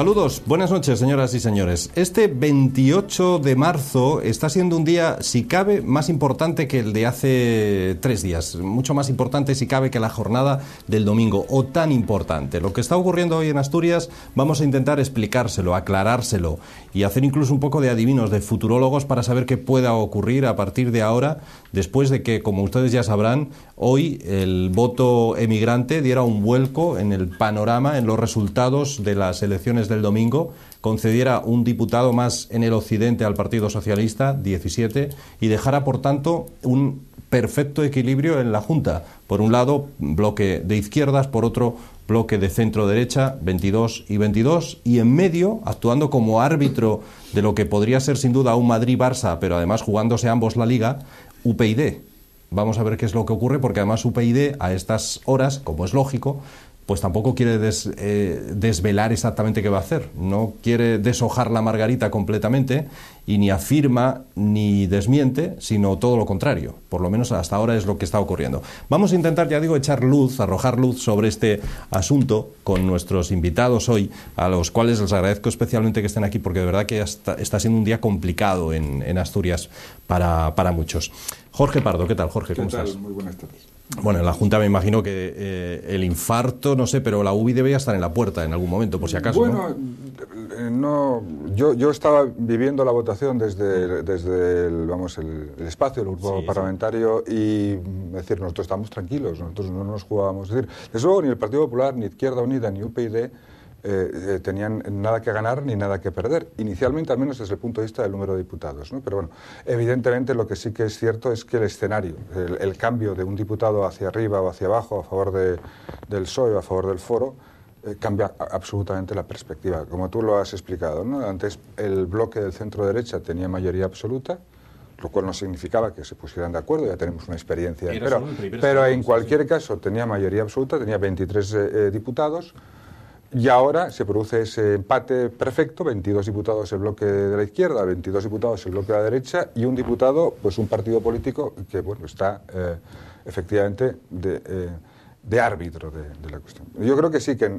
Saludos, buenas noches, señoras y señores. Este 28 de marzo está siendo un día, si cabe, más importante que el de hace 3 días. Mucho más importante, si cabe, que la jornada del domingo, o tan importante. Lo que está ocurriendo hoy en Asturias, vamos a intentar explicárselo, aclarárselo y hacer incluso un poco de adivinos, de futurólogos, para saber qué pueda ocurrir a partir de ahora, después de que, como ustedes ya sabrán, hoy el voto emigrante diera un vuelco en el panorama, en los resultados de las elecciones del domingo, concediera un diputado más en el occidente al Partido Socialista, 17, y dejara, por tanto, un perfecto equilibrio en la Junta. Por un lado, bloque de izquierdas, por otro, bloque de centro-derecha, 22 y 22, y en medio, actuando como árbitro de lo que podría ser sin duda un Madrid-Barça, pero además jugándose ambos la Liga, UPyD. Vamos a ver qué es lo que ocurre, porque además UPyD, a estas horas, como es lógico, pues tampoco quiere desvelar exactamente qué va a hacer. No quiere deshojar la margarita completamente y ni afirma ni desmiente, sino todo lo contrario. Por lo menos hasta ahora es lo que está ocurriendo. Vamos a intentar, ya digo, echar luz, arrojar luz sobre este asunto con nuestros invitados hoy, a los cuales les agradezco especialmente que estén aquí, porque de verdad que está siendo un día complicado en Asturias para muchos. Jorge Pardo, ¿qué tal, Jorge? ¿Cómo estás? Muy buenas tardes. Bueno, en la Junta me imagino que el infarto, no sé, pero la UBI debería estar en la puerta en algún momento, por si acaso. Bueno, ¿no? Yo estaba viviendo la votación desde el espacio del grupo parlamentario y, es decir, nosotros estamos tranquilos, nosotros no nos jugábamos. Es decir, desde luego ni el Partido Popular, ni Izquierda Unida, ni UPyD tenían nada que ganar ni nada que perder, inicialmente, al menos desde el punto de vista del número de diputados, ¿no? Pero bueno, evidentemente lo que sí que es cierto es que el escenario, el cambio de un diputado hacia arriba o hacia abajo a favor del PSOE o a favor del Foro, cambia absolutamente la perspectiva, como tú lo has explicado, ¿no? Antes el bloque del centro-derecha tenía mayoría absoluta, lo cual no significaba que se pusieran de acuerdo, ya tenemos una experiencia, pero en cualquier caso tenía mayoría absoluta, tenía 23 diputados. Y ahora se produce ese empate perfecto, 22 diputados el bloque de la izquierda, 22 diputados el bloque de la derecha y un diputado, pues un partido político que bueno está efectivamente de árbitro de la cuestión. Yo creo que sí, que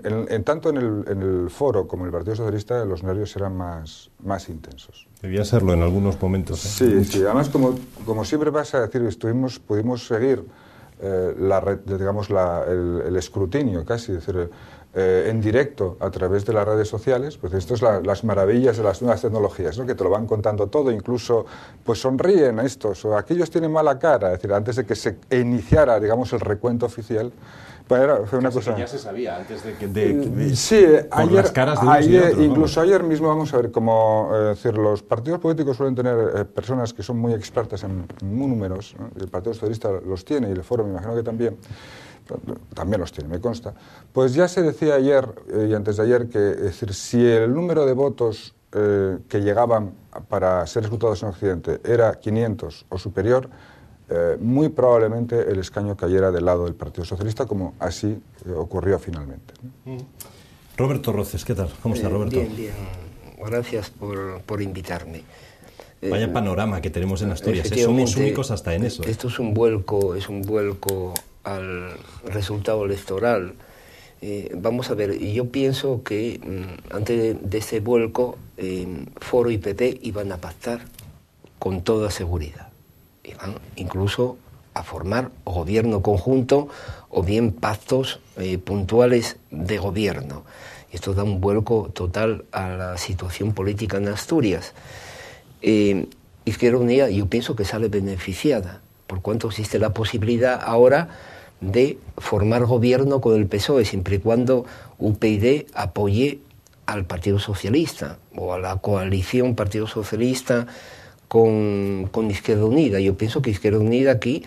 tanto en el Foro como en el Partido Socialista los nervios eran más intensos. Debía serlo en algunos momentos. Sí, sí. Además, como siempre pasa, es decir, pudimos seguir el escrutinio casi, es decir, en directo a través de las redes sociales, pues esto es las maravillas de las nuevas tecnologías, ¿no? Que te lo van contando todo, incluso pues sonríen a estos o aquellos tienen mala cara, es decir, antes de que se iniciara, digamos, el recuento oficial. Fue una cosa que ya se sabía antes de sí, las caras de unos y otros, incluso ayer mismo, vamos a ver, como decir, los partidos políticos suelen tener personas que son muy expertas en números, ¿no? El Partido Socialista los tiene y el Foro me imagino que también los tiene, me consta. Pues ya se decía ayer y antes de ayer que, es decir, si el número de votos que llegaban para ser escrutados en Occidente era 500 o superior, muy probablemente el escaño cayera del lado del Partido Socialista, como así ocurrió finalmente. Roberto Roces, ¿qué tal? ¿Cómo está, Roberto? Bien, bien. Gracias por invitarme. Vaya panorama que tenemos en Asturias. Somos únicos hasta en eso. Esto es un vuelco al resultado electoral. Vamos a ver, yo pienso que antes de ese vuelco, Foro y PP iban a pactar con toda seguridad. Iban incluso a formar gobierno conjunto o bien pactos puntuales de gobierno. Esto da un vuelco total a la situación política en Asturias. Izquierda Unida yo pienso que sale beneficiada, por cuanto existe la posibilidad ahora de formar gobierno con el PSOE, siempre y cuando UPyD apoye al Partido Socialista o a la coalición Partido Socialista con Izquierda Unida. Yo pienso que Izquierda Unida aquí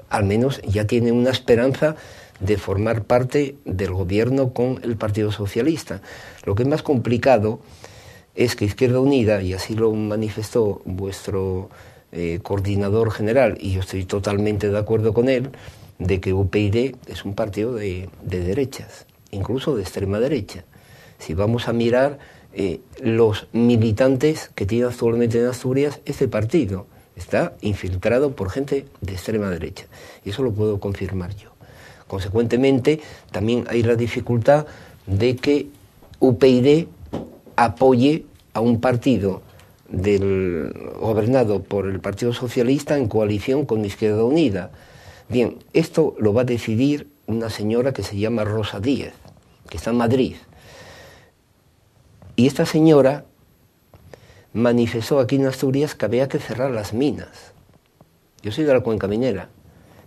al menos ya tiene una esperanza de formar parte del gobierno con el Partido Socialista. Lo que es más complicado es que Izquierda Unida, y así lo manifestó vuestro coordinador general, y yo estoy totalmente de acuerdo con él, de que UPyD es un partido de derechas, incluso de extrema derecha. Si vamos a mirar los militantes que tiene actualmente en Asturias, este partido está infiltrado por gente de extrema derecha. Y eso lo puedo confirmar yo. Consecuentemente, también hay la dificultad de que UPyD apoye a un partido gobernado por el Partido Socialista en coalición con Izquierda Unida. Bien, esto lo va a decidir una señora que se llama Rosa Díez, que está en Madrid. Y esta señora manifestó aquí en Asturias que había que cerrar las minas. Yo soy de la cuenca minera,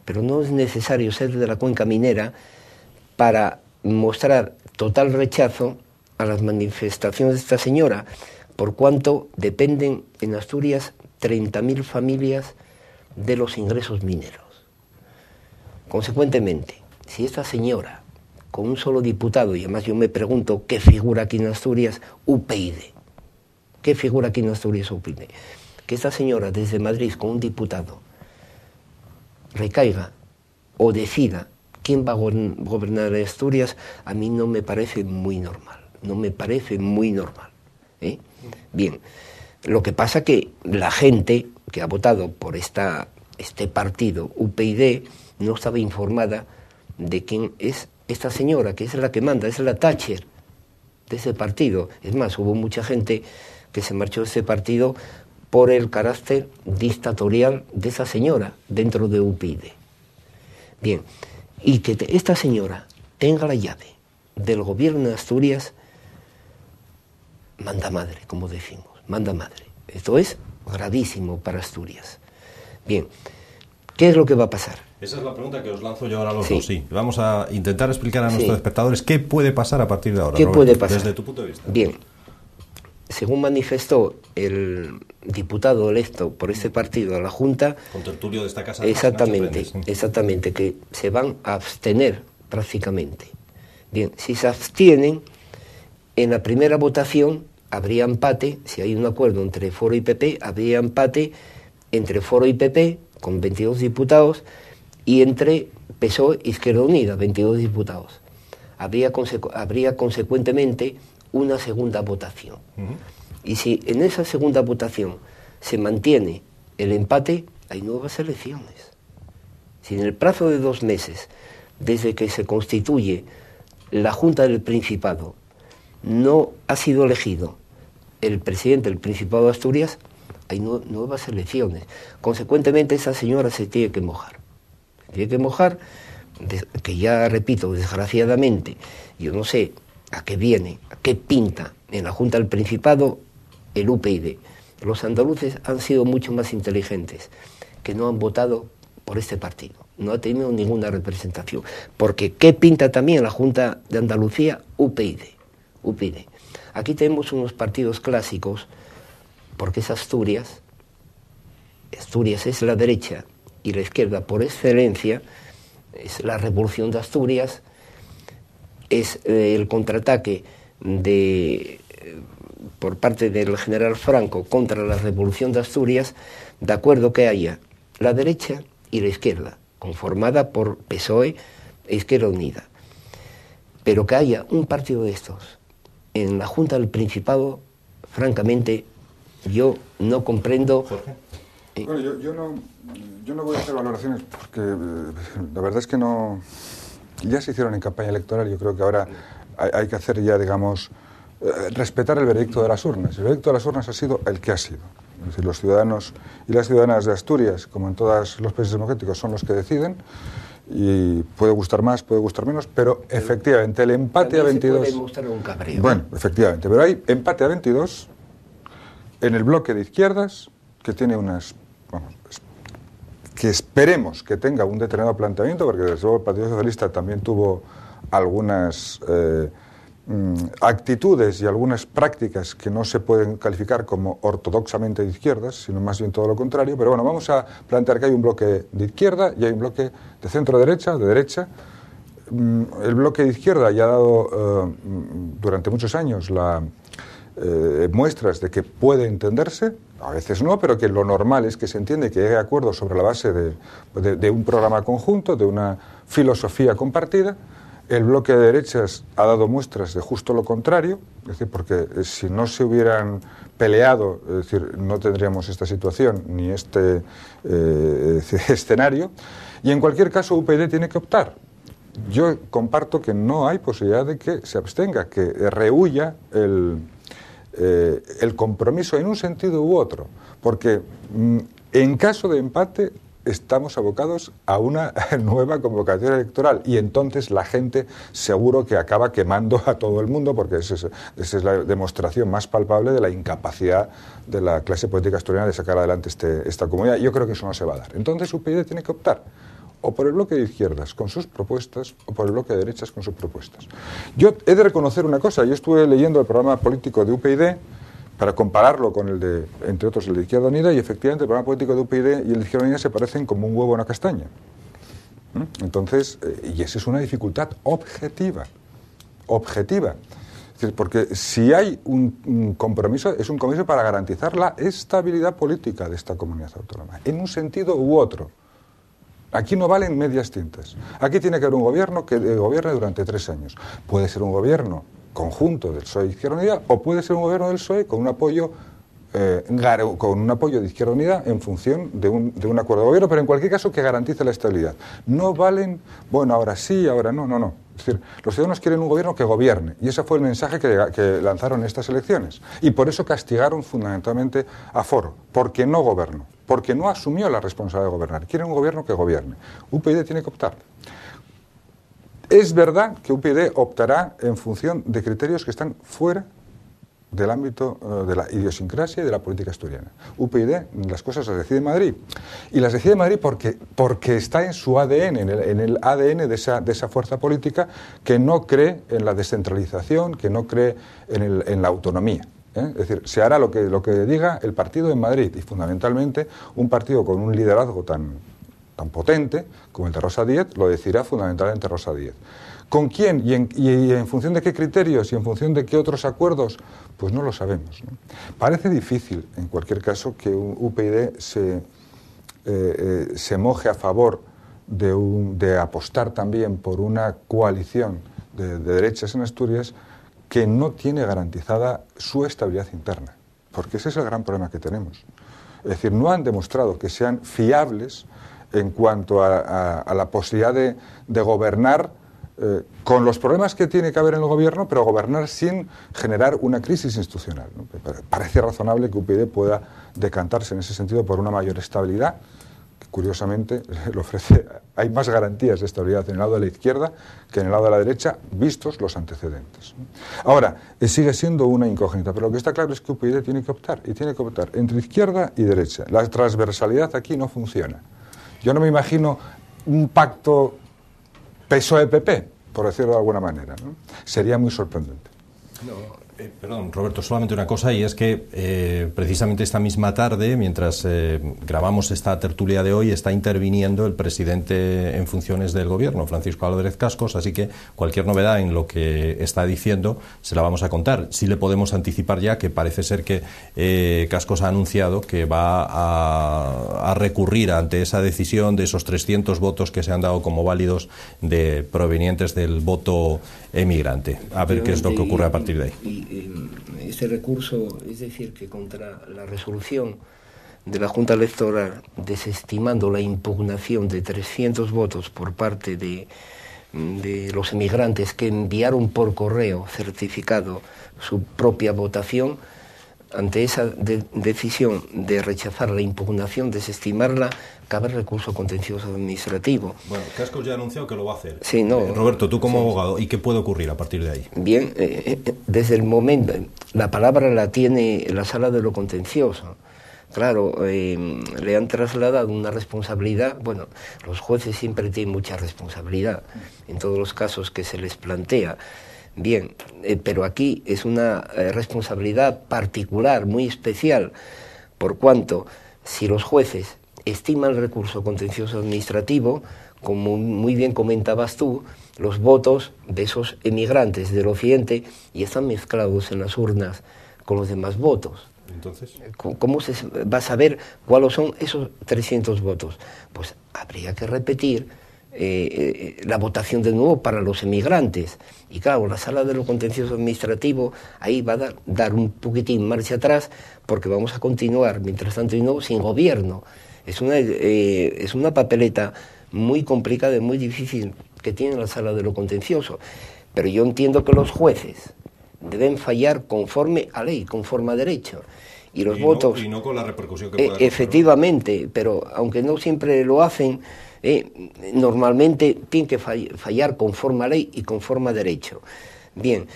pero no es necesario ser de la cuenca minera para mostrar total rechazo a las manifestaciones de esta señora, por cuanto dependen en Asturias 30.000 familias de los ingresos mineros. Consecuentemente, si esta señora, con un solo diputado, y además yo me pregunto qué figura aquí en Asturias, UPyD, ¿qué figura aquí en Asturias UPyD? Que esta señora desde Madrid con un diputado recaiga o decida quién va a gobernar Asturias, a mí no me parece muy normal, no me parece muy normal. Bien, lo que pasa que la gente que ha votado por este partido UPyD no estaba informada de quién es esta señora, que es la que manda, es la Thatcher de ese partido. Es más, hubo mucha gente que se marchó de ese partido por el carácter dictatorial de esa señora dentro de UPyD. Bien, y que esta señora tenga la llave del gobierno de Asturias, manda madre, como decimos, manda madre. Esto es gravísimo para Asturias. Bien, ¿qué es lo que va a pasar? Esa es la pregunta que os lanzo yo ahora a los dos, sí. Vamos a intentar explicar a nuestros espectadores qué puede pasar a partir de ahora, ¿Qué Roberto, puede pasar? desde tu punto de vista. Bien, según manifestó el diputado electo por este partido a la Junta, contertulio de esta casa, exactamente, que se van a abstener prácticamente. Bien, si se abstienen, en la primera votación habría empate, si hay un acuerdo entre Foro y PP, habría empate entre Foro y PP, con 22 diputados, y entre PSOE e Izquierda Unida, 22 diputados. Habría consecuentemente una segunda votación. Y si en esa segunda votación se mantiene el empate, hay nuevas elecciones. Si en el plazo de 2 meses, desde que se constituye la Junta del Principado, no ha sido elegido el presidente del Principado de Asturias, hay nuevas elecciones. Consecuentemente, esa señora se tiene que mojar. Se tiene que mojar, que ya repito, desgraciadamente, yo no sé a qué viene, a qué pinta en la Junta del Principado el UPyD. Los andaluces han sido mucho más inteligentes, que no han votado por este partido. No ha tenido ninguna representación. Porque ¿qué pinta también la Junta de Andalucía? UPyD. Aquí tenemos unos partidos clásicos, porque es Asturias. Asturias es la derecha y la izquierda por excelencia, es la Revolución de Asturias, es el contraataque por parte del general Franco contra la Revolución de Asturias, de acuerdo que haya la derecha y la izquierda, conformada por PSOE e Izquierda Unida. Pero que haya un partido de estos en la Junta del Principado, francamente, yo no comprendo. Jorge. Bueno, yo no voy a hacer valoraciones porque la verdad es que no. Ya se hicieron en campaña electoral. Yo creo que ahora hay que hacer ya, digamos, respetar el veredicto de las urnas. El veredicto de las urnas ha sido el que ha sido. Es decir, los ciudadanos y las ciudadanas de Asturias, como en todos los países democráticos, son los que deciden. Y puede gustar más, puede gustar menos, pero efectivamente el empate a 22. Puede mostrar un cabreo. Bueno, efectivamente, pero hay empate a 22 en el bloque de izquierdas que tiene unas. Vamos, que esperemos que tenga un determinado planteamiento, porque desde luego el Partido Socialista también tuvo algunas actitudes y algunas prácticas que no se pueden calificar como ortodoxamente de izquierdas, sino más bien todo lo contrario. Pero bueno, vamos a plantear que hay un bloque de izquierda y hay un bloque de centro-derecha, de derecha. El bloque de izquierda ya ha dado durante muchos años muestras de que puede entenderse, a veces no, pero que lo normal es que se entiende que llegue a acuerdos sobre la base de un programa conjunto, de una filosofía compartida. El bloque de derechas ha dado muestras de justo lo contrario, es decir, porque si no se hubieran peleado, es decir, no tendríamos esta situación ni este escenario. Y en cualquier caso, UPyD tiene que optar. Yo comparto que no hay posibilidad de que se abstenga, que rehuya el compromiso en un sentido u otro, porque en caso de empate estamos abocados a una nueva convocatoria electoral y entonces la gente seguro que acaba quemando a todo el mundo, porque esa es la demostración más palpable de la incapacidad de la clase política asturiana de sacar adelante esta comunidad. Yo creo que eso no se va a dar. Entonces UPyD tiene que optar o por el bloque de izquierdas con sus propuestas o por el bloque de derechas con sus propuestas. Yo he de reconocer una cosa, yo estuve leyendo el programa político de UPyD para compararlo con el de, entre otros, el de Izquierda Unida, y efectivamente el programa político de UPyD y el de Izquierda Unida se parecen como un huevo a una castaña. Entonces, y esa es una dificultad objetiva. Es decir, porque si hay un compromiso, es un compromiso para garantizar la estabilidad política de esta comunidad autónoma, en un sentido u otro. Aquí no valen medias tintas. Aquí tiene que haber un gobierno que gobierne durante 3 años. Puede ser un gobierno conjunto del PSOE y Izquierda Unida, o puede ser un gobierno del PSOE con un apoyo de Izquierda Unida en función de un acuerdo de gobierno, pero en cualquier caso que garantice la estabilidad. No valen, bueno, ahora sí, ahora no. Es decir, los ciudadanos quieren un gobierno que gobierne, y ese fue el mensaje que lanzaron en estas elecciones. Y por eso castigaron fundamentalmente a Foro, porque no gobernó, porque no asumió la responsabilidad de gobernar. Quieren un gobierno que gobierne. UPyD tiene que optar. Es verdad que UPyD optará en función de criterios que están fuera del ámbito de la idiosincrasia y de la política asturiana. UPyD las cosas las decide Madrid. Y las decide Madrid porque está en su ADN, en el ADN de esa fuerza política que no cree en la descentralización, que no cree en la autonomía. Es decir, se hará lo que diga el partido en Madrid, y fundamentalmente un partido con un liderazgo tan potente como el de Rosa Díez lo decidirá fundamentalmente Rosa Díez. ¿Con quién y en función de qué criterios y en función de qué otros acuerdos? Pues no lo sabemos, ¿no? Parece difícil, en cualquier caso, que UPyD se moje a favor de apostar también por una coalición de derechas en Asturias que no tiene garantizada su estabilidad interna, porque ese es el gran problema que tenemos. Es decir, no han demostrado que sean fiables en cuanto a la posibilidad de gobernar con los problemas que tiene que haber en el gobierno, pero gobernar sin generar una crisis institucional, ¿no? Parece razonable que UPyD pueda decantarse en ese sentido por una mayor estabilidad, que curiosamente le ofrece. Hay más garantías de estabilidad en el lado de la izquierda que en el lado de la derecha, vistos los antecedentes. Ahora, sigue siendo una incógnita, pero lo que está claro es que UPyD tiene que optar entre izquierda y derecha. La transversalidad aquí no funciona. Yo no me imagino un pacto PSOE-PP, por decirlo de alguna manera, ¿no? Sería muy sorprendente. Perdón, Roberto, solamente una cosa, y es que precisamente esta misma tarde, mientras grabamos esta tertulia de hoy, está interviniendo el presidente en funciones del gobierno, Francisco Álvarez Cascos, así que cualquier novedad en lo que está diciendo se la vamos a contar. Sí le podemos anticipar ya que parece ser que Cascos ha anunciado que va a recurrir ante esa decisión de esos 300 votos que se han dado como válidos provenientes del voto emigrante. A ver qué es lo que ocurre a partir de ahí. Este recurso, es decir, que contra la resolución de la Junta Electoral desestimando la impugnación de 300 votos por parte de los emigrantes que enviaron por correo certificado su propia votación, ante esa decisión de rechazar la impugnación, desestimarla, cabe recurso contencioso administrativo. Bueno, Cascos ya ha anunciado que lo va a hacer. Sí, no. Roberto, tú como abogado, ¿y qué puede ocurrir a partir de ahí? Bien, desde el momento, la palabra la tiene la Sala de lo Contencioso. Claro, le han trasladado una responsabilidad. Bueno, los jueces siempre tienen mucha responsabilidad en todos los casos que se les plantea. Bien, pero aquí es una responsabilidad particular, muy especial, por cuanto si los jueces estiman el recurso contencioso administrativo, como muy bien comentabas tú, los votos de esos emigrantes del occidente y están mezclados en las urnas con los demás votos. Entonces, ¿cómo se va a saber cuáles son esos 300 votos? Pues habría que repetir la votación de nuevo para los emigrantes. Y claro, la Sala de lo Contencioso Administrativo ahí va a dar un poquitín marcha atrás, porque vamos a continuar, mientras tanto y no, sin gobierno. Es una papeleta muy complicada y muy difícil que tiene la Sala de lo Contencioso. Pero yo entiendo que los jueces deben fallar conforme a ley, conforme a derecho. Y los y votos... y no con la repercusión que pueda efectivamente, ¿no? Pero aunque no siempre lo hacen, normalmente tienen que fallar conforme a ley y conforme a derecho. Bien,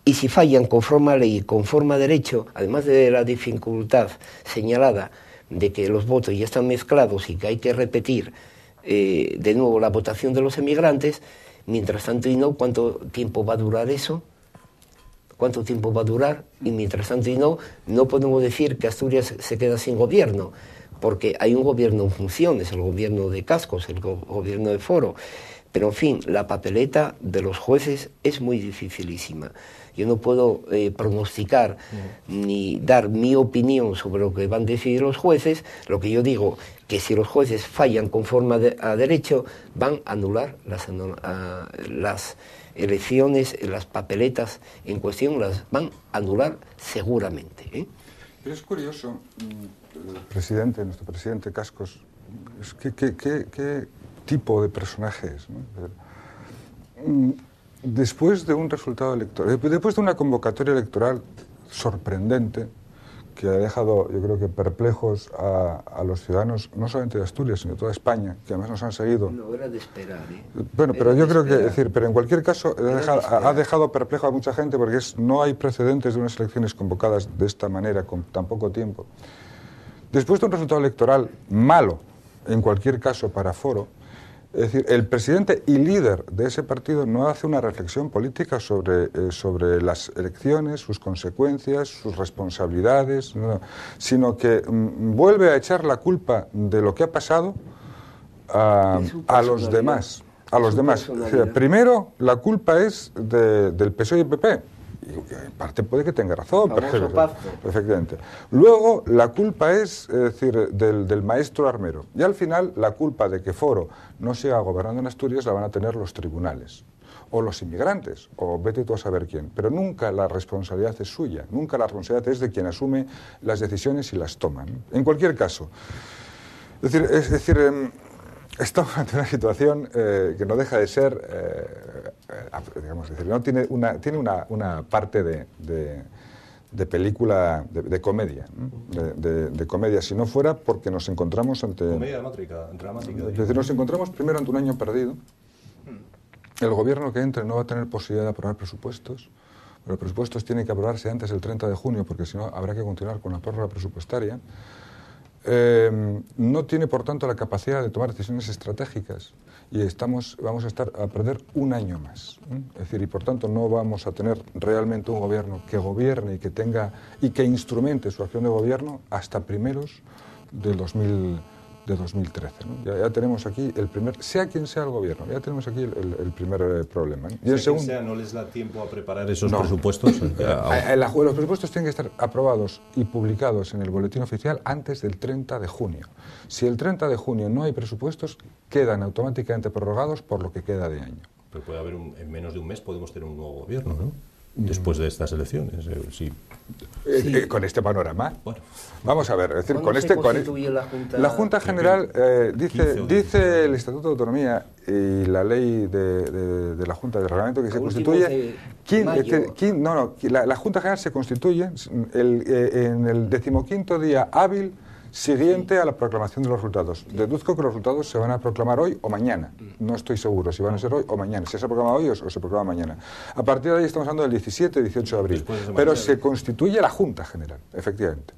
y si fallan conforme a ley y conforme a derecho, además de la dificultad señalada de que los votos ya están mezclados y que hay que repetir de nuevo la votación de los emigrantes, mientras tanto y no, ¿cuánto tiempo va a durar eso? ¿Cuánto tiempo va a durar? Y mientras tanto y no podemos decir que Asturias se queda sin gobierno, porque hay un gobierno en funciones, el gobierno de Cascos, el gobierno de Foro. Pero en fin, la papeleta de los jueces es muy dificilísima. Yo no puedo pronosticar ni dar mi opinión sobre lo que van a decidir los jueces. Lo que yo digo, que si los jueces fallan conforme a derecho, van a anular las elecciones, las papeletas en cuestión, las van a anular seguramente. Es curioso, nuestro presidente Cascos, ¿qué tipo de personaje es, ¿no? Después de un resultado electoral, después de una convocatoria electoral sorprendente, que ha dejado, yo creo que perplejos a los ciudadanos, no solamente de Asturias, sino de toda España, que además nos han seguido. No, era de esperar, Bueno, pero yo creo que, pero en cualquier caso, ha dejado perplejo a mucha gente, porque no hay precedentes de unas elecciones convocadas de esta manera, con tan poco tiempo. Después de un resultado electoral malo, en cualquier caso, para Foro, es decir, el presidente y líder de ese partido no hace una reflexión política sobre las elecciones, sus consecuencias, sus responsabilidades, sino que vuelve a echar la culpa de lo que ha pasado a los demás. Primero, la culpa es del PSOE y el PP. Y en parte puede que tenga razón, perfectamente. Luego, la culpa es decir, del maestro armero. Y al final, la culpa de que Foro no siga gobernando en Asturias la van a tener los tribunales, o los inmigrantes, o vete tú a saber quién. Pero nunca la responsabilidad es suya, nunca la responsabilidad es de quien asume las decisiones y las toma, ¿no? En cualquier caso, es decir, estamos ante una situación que no deja de ser, digamos, decir, no tiene una parte de película, de comedia, ¿no? de comedia, si no fuera porque nos encontramos ante... Comedia dramática. Es decir, nos encontramos primero ante un año perdido. El gobierno que entre no va a tener posibilidad de aprobar presupuestos, pero los presupuestos tienen que aprobarse antes del 30 de junio, porque si no habrá que continuar con la prórroga presupuestaria. No tiene, por tanto, la capacidad de tomar decisiones estratégicas y vamos a perder un año más. Es decir, y por tanto no vamos a tener realmente un gobierno que gobierne y que instrumente su acción de gobierno hasta primeros de 2013. ¿No? Ya tenemos aquí el primer, sea quien sea el gobierno, ya tenemos aquí el primer problema, ¿no? Y el segundo, ¿no les da tiempo a preparar esos presupuestos? Los presupuestos tienen que estar aprobados y publicados en el boletín oficial antes del 30 de junio. Si el 30 de junio no hay presupuestos, quedan automáticamente prorrogados por lo que queda de año. Pero puede haber, en menos de un mes podemos tener un nuevo gobierno, ¿no? Después de estas elecciones, sí. Con este panorama. Bueno. Vamos a ver, es decir, la Junta General dice el Estatuto de Autonomía y la ley de la Junta de Reglamento que se constituye. La Junta General se constituye en el 15º día hábil siguiente a la proclamación de los resultados. Deduzco que los resultados se van a proclamar hoy o mañana. No estoy seguro si van a ser hoy o mañana. Si se proclama hoy o se proclama mañana. A partir de ahí estamos hablando del 17 y 18 de abril. Pero se constituye la Junta General, efectivamente.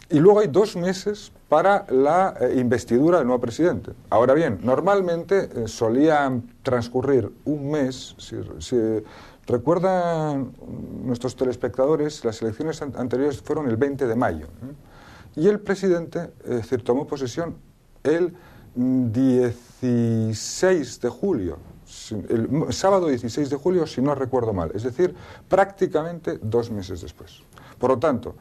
Y luego hay 2 meses para la investidura del nuevo presidente. Ahora bien, normalmente solían transcurrir un mes. Si recuerdan nuestros telespectadores, las elecciones anteriores fueron el 20 de mayo. Y el presidente, es decir, tomó posesión el 16 de julio, el sábado 16 de julio, si no recuerdo mal, es decir, prácticamente 2 meses después. Por lo tanto,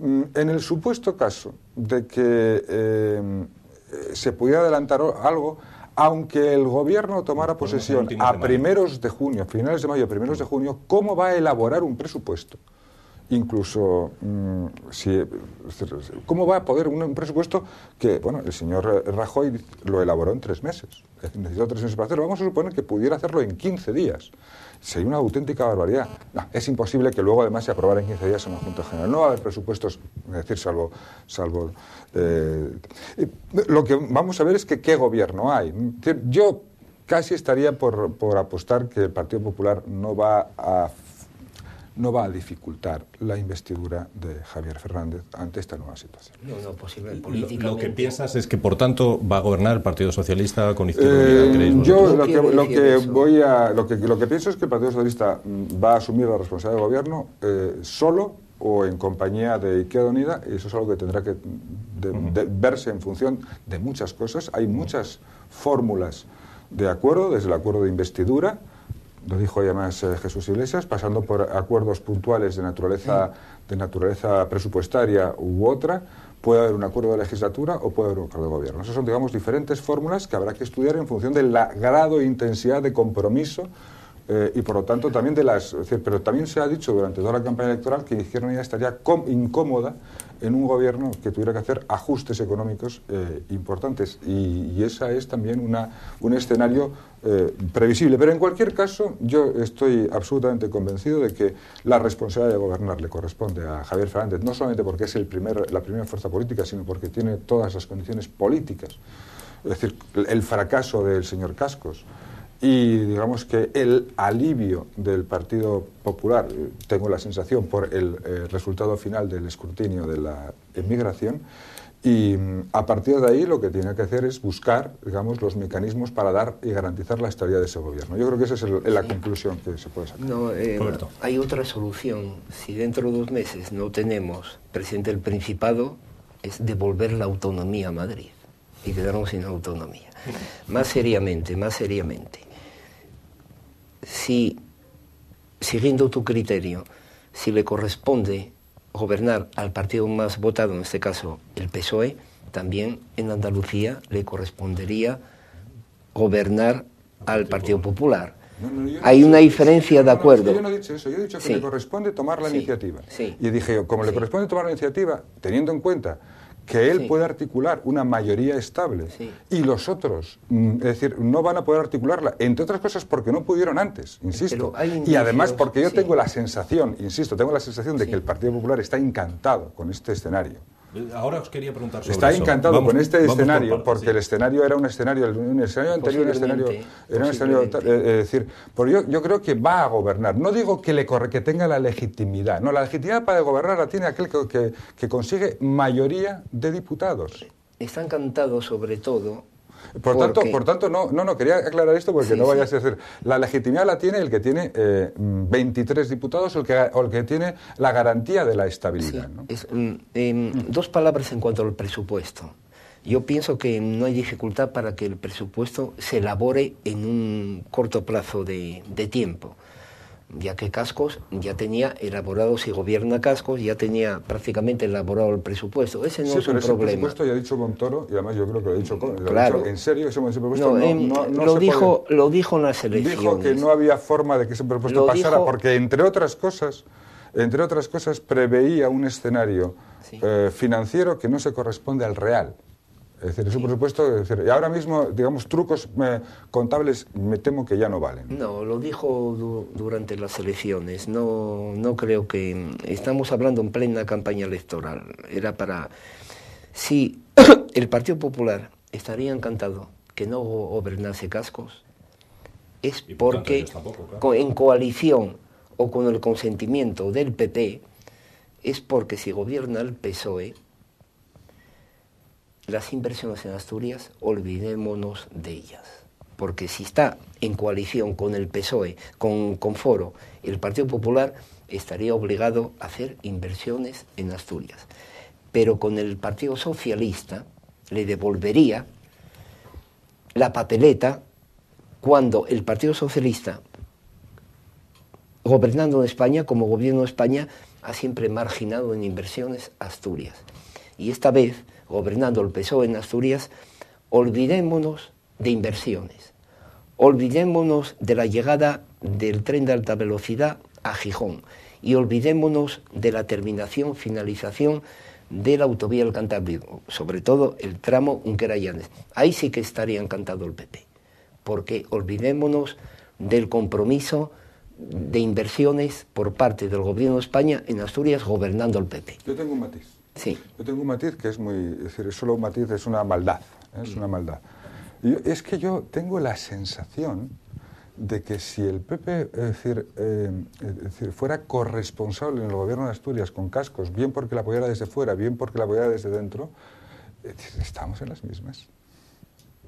en el supuesto caso de que se pudiera adelantar algo, aunque el gobierno tomara posesión a primeros de junio, finales de mayo, primeros de junio, ¿cómo va a elaborar un presupuesto incluso ¿cómo va a poder un presupuesto que, bueno, el señor Rajoy lo elaboró en 3 meses? Necesitó 3 meses para hacerlo. Vamos a suponer que pudiera hacerlo en 15 días. Sería una auténtica barbaridad. No, es imposible que luego además se aprobara en 15 días en la Junta General. No va a haber presupuestos, es decir, salvo lo que vamos a ver es que qué gobierno hay. Yo casi estaría por apostar que el Partido Popular no va a dificultar la investidura de Javier Fernández ante esta nueva situación. No, posible políticamente. Lo que piensas es que, por tanto, va a gobernar el Partido Socialista con Izquierda Unida, ¿creéis vosotros? Yo lo que pienso es que el Partido Socialista va a asumir la responsabilidad del gobierno solo o en compañía de Izquierda Unida, y eso es algo que tendrá que verse en función de muchas cosas. Hay muchas fórmulas de acuerdo, desde el acuerdo de investidura, lo dijo además Jesús Iglesias, pasando por acuerdos puntuales de naturaleza presupuestaria u otra. Puede haber un acuerdo de legislatura o puede haber un acuerdo de gobierno. Esas son, digamos, diferentes fórmulas que habrá que estudiar en función del grado e intensidad de compromiso y, por lo tanto, también pero también se ha dicho durante toda la campaña electoral que Izquierda Unida estaría incómoda en un gobierno que tuviera que hacer ajustes económicos importantes, y esa es también un escenario previsible. Pero en cualquier caso, yo estoy absolutamente convencido de que la responsabilidad de gobernar le corresponde a Javier Fernández, no solamente porque es la primera fuerza política, sino porque tiene todas las condiciones políticas. Es decir, el fracaso del señor Cascos y, digamos, que el alivio del Partido Popular, tengo la sensación, por el resultado final del escrutinio de la inmigración, y a partir de ahí lo que tiene que hacer es buscar, digamos, los mecanismos para dar y garantizar la estabilidad de ese gobierno. Yo creo que esa es la conclusión que se puede sacar. No, hay otra solución. Si dentro de 2 meses no tenemos presidente del Principado, es devolver la autonomía a Madrid y quedarnos sin autonomía. Más seriamente. Si, siguiendo tu criterio, si le corresponde gobernar al partido más votado, en este caso el PSOE, también en Andalucía le correspondería gobernar al Partido Popular. Hay una diferencia de acuerdo. Yo no he dicho eso, yo he dicho que le corresponde tomar la iniciativa. Y dije yo, como le corresponde tomar la iniciativa, teniendo en cuenta que él puede articular una mayoría estable y los otros, es decir, no van a poder articularla, entre otras cosas porque no pudieron antes, insisto, y además porque yo tengo la sensación, de que el Partido Popular está encantado con este escenario. Ahora os quería preguntar sobre Está eso. encantado con este escenario, porque el escenario era un escenario, el escenario anterior era un escenario, es decir, porque yo creo que va a gobernar. No digo que tenga la legitimidad, no, la legitimidad para gobernar la tiene aquel que consigue mayoría de diputados. Está encantado sobre todo. Por tanto, no, quería aclarar esto porque no vayas a decir, la legitimidad la tiene el que tiene 23 diputados o el que tiene la garantía de la estabilidad. ¿No? 2 palabras en cuanto al presupuesto. Yo pienso que no hay dificultad para que el presupuesto se elabore en un corto plazo de tiempo, ya que Cascos ya tenía elaborado, si gobierna Cascos, ya tenía prácticamente elaborado el presupuesto. Ese no es un problema. Ese presupuesto ya ha dicho Montoro, y además yo creo que lo ha dicho claro. En serio, ese presupuesto lo dijo en las elecciones. Dijo que no había forma de que ese presupuesto pasara, porque entre otras cosas preveía un escenario financiero que no se corresponde al real. Es decir, es un presupuesto, y ahora mismo, digamos, trucos contables me temo que ya no valen. No, lo dijo durante las elecciones. No creo que... Estamos hablando en plena campaña electoral. Era para... Si el Partido Popular estaría encantado que no gobernase Cascos, es porque en coalición o con el consentimiento del PP, es porque si gobierna el PSOE, las inversiones en Asturias, olvidémonos de ellas. Porque si está en coalición con el PSOE, con Foro, el Partido Popular estaría obligado a hacer inversiones en Asturias. Pero con el Partido Socialista le devolvería la papeleta cuando el Partido Socialista, gobernando en España, como gobierno de España, ha siempre marginado en inversiones Asturias. Y esta vez, gobernando el PSOE en Asturias, olvidémonos de inversiones, olvidémonos de la llegada del tren de alta velocidad a Gijón y olvidémonos de la terminación, finalización de la autovía del Cantábrico, sobre todo el tramo Unquera-Llanes. Ahí sí que estaría encantado el PP, porque olvidémonos del compromiso de inversiones por parte del Gobierno de España en Asturias gobernando el PP. Yo tengo un matiz. Sí. Yo tengo un matiz que es es decir, es solo un matiz, es una maldad, es una maldad. Es que yo tengo la sensación de que si el PP es decir, fuera corresponsable en el gobierno de Asturias con cascos, bien porque la apoyara desde fuera, bien porque la apoyara desde dentro, estamos en las mismas.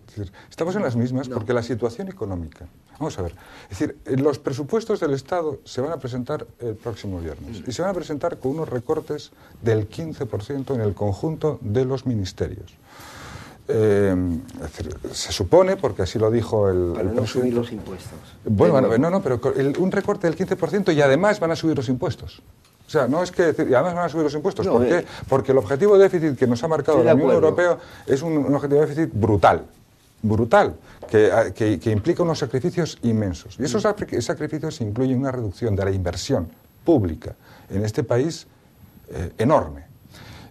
Es decir, estamos en las mismas porque la situación económica... Vamos a ver, es decir, los presupuestos del Estado se van a presentar el próximo viernes y se van a presentar con unos recortes del 15% en el conjunto de los ministerios. Es decir, se supone, porque así lo dijo el Para no subir los impuestos. Bueno, pero un recorte del 15% y además van a subir los impuestos. O sea, no es que y además van a subir los impuestos. ¿Por qué? Porque el objetivo de déficit que nos ha marcado la Unión Europea es un objetivo de déficit brutal, que implica unos sacrificios inmensos. Y esos sacrificios incluyen una reducción de la inversión pública en este país enorme.